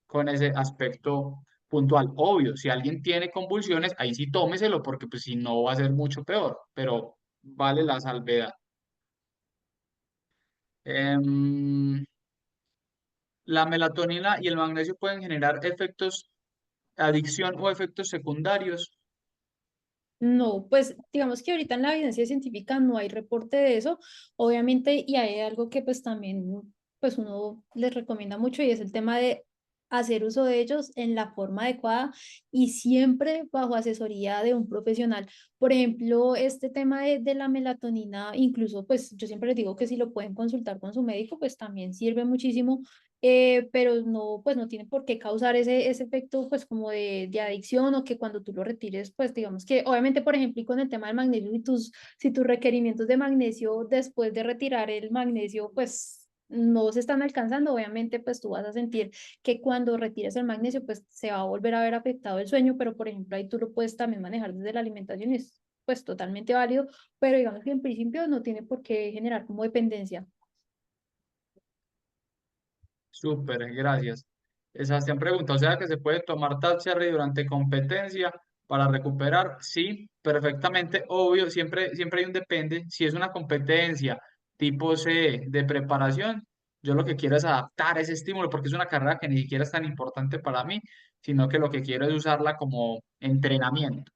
con ese aspecto puntual. Obvio, si alguien tiene convulsiones, ahí sí tómeselo porque pues si no va a ser mucho peor, pero vale la salvedad. Em, la melatonina y el magnesio pueden generar efectos, adicción o efectos secundarios. No, pues digamos que ahorita en la evidencia científica no hay reporte de eso, obviamente, y hay algo que pues también pues uno les recomienda mucho y es el tema de hacer uso de ellos en la forma adecuada y siempre bajo asesoría de un profesional. Por ejemplo, este tema de la melatonina, incluso pues yo siempre les digo que si lo pueden consultar con su médico, pues también sirve muchísimo, pero no, pues no tiene por qué causar ese efecto pues como de adicción o que cuando tú lo retires, pues digamos que obviamente, por ejemplo, y con el tema del magnesio, si tus requerimientos de magnesio después de retirar el magnesio, pues no se están alcanzando, obviamente pues tú vas a sentir que cuando retires el magnesio, pues se va a volver a ver afectado el sueño, pero por ejemplo ahí tú lo puedes también manejar desde la alimentación, y es pues totalmente válido, pero digamos que en principio no tiene por qué generar como dependencia. Súper, gracias. Sebastián pregunta, o sea que se puede tomar Taz Cherry durante competencia para recuperar. Sí, perfectamente, obvio, siempre hay un depende. Si es una competencia tipo C de preparación, yo lo que quiero es adaptar ese estímulo porque es una carrera que ni siquiera es tan importante para mí, sino que lo que quiero es usarla como entrenamiento.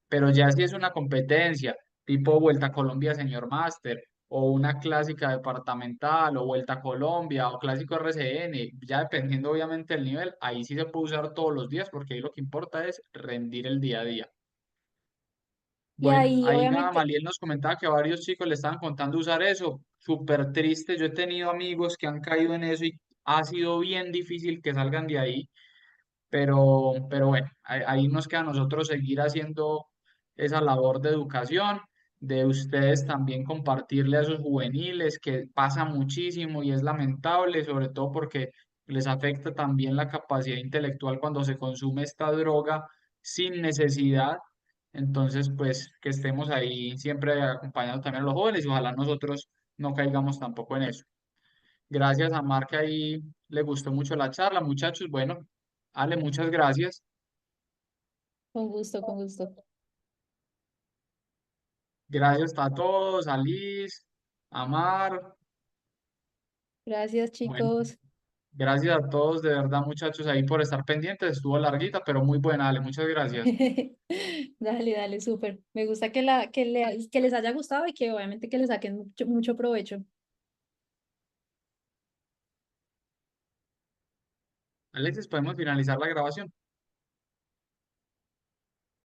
Pero ya si es una competencia tipo Vuelta a Colombia Señor Master o una clásica departamental o Vuelta a Colombia o clásico RCN, ya dependiendo obviamente del nivel, ahí sí se puede usar todos los días porque ahí lo que importa es rendir el día a día. Y Bueno, ahí ahí obviamente Gamaliel nos comentaba que varios chicos le estaban contando usar eso. Súper triste, yo he tenido amigos que han caído en eso y ha sido bien difícil que salgan de ahí. Pero bueno, ahí nos queda a nosotros seguir haciendo esa labor de educación, de ustedes también compartirle a esos juveniles que pasa muchísimo y es lamentable, sobre todo porque les afecta también la capacidad intelectual cuando se consume esta droga sin necesidad. Entonces, pues que estemos ahí siempre acompañando también a los jóvenes y ojalá nosotros no caigamos tampoco en eso. Gracias a Mar que ahí le gustó mucho la charla, muchachos. Bueno, Ale, muchas gracias. con gusto, con gusto. Gracias a todos, a Liz, a Mar. Gracias, Bueno, chicos. gracias a todos, de verdad, muchachos, ahí por estar pendientes. Estuvo larguita, pero muy buena, Ale. Muchas gracias. Dale, dale, súper. Me gusta que les haya gustado y que obviamente que les saquen mucho, mucho provecho. Alexis, podemos finalizar la grabación.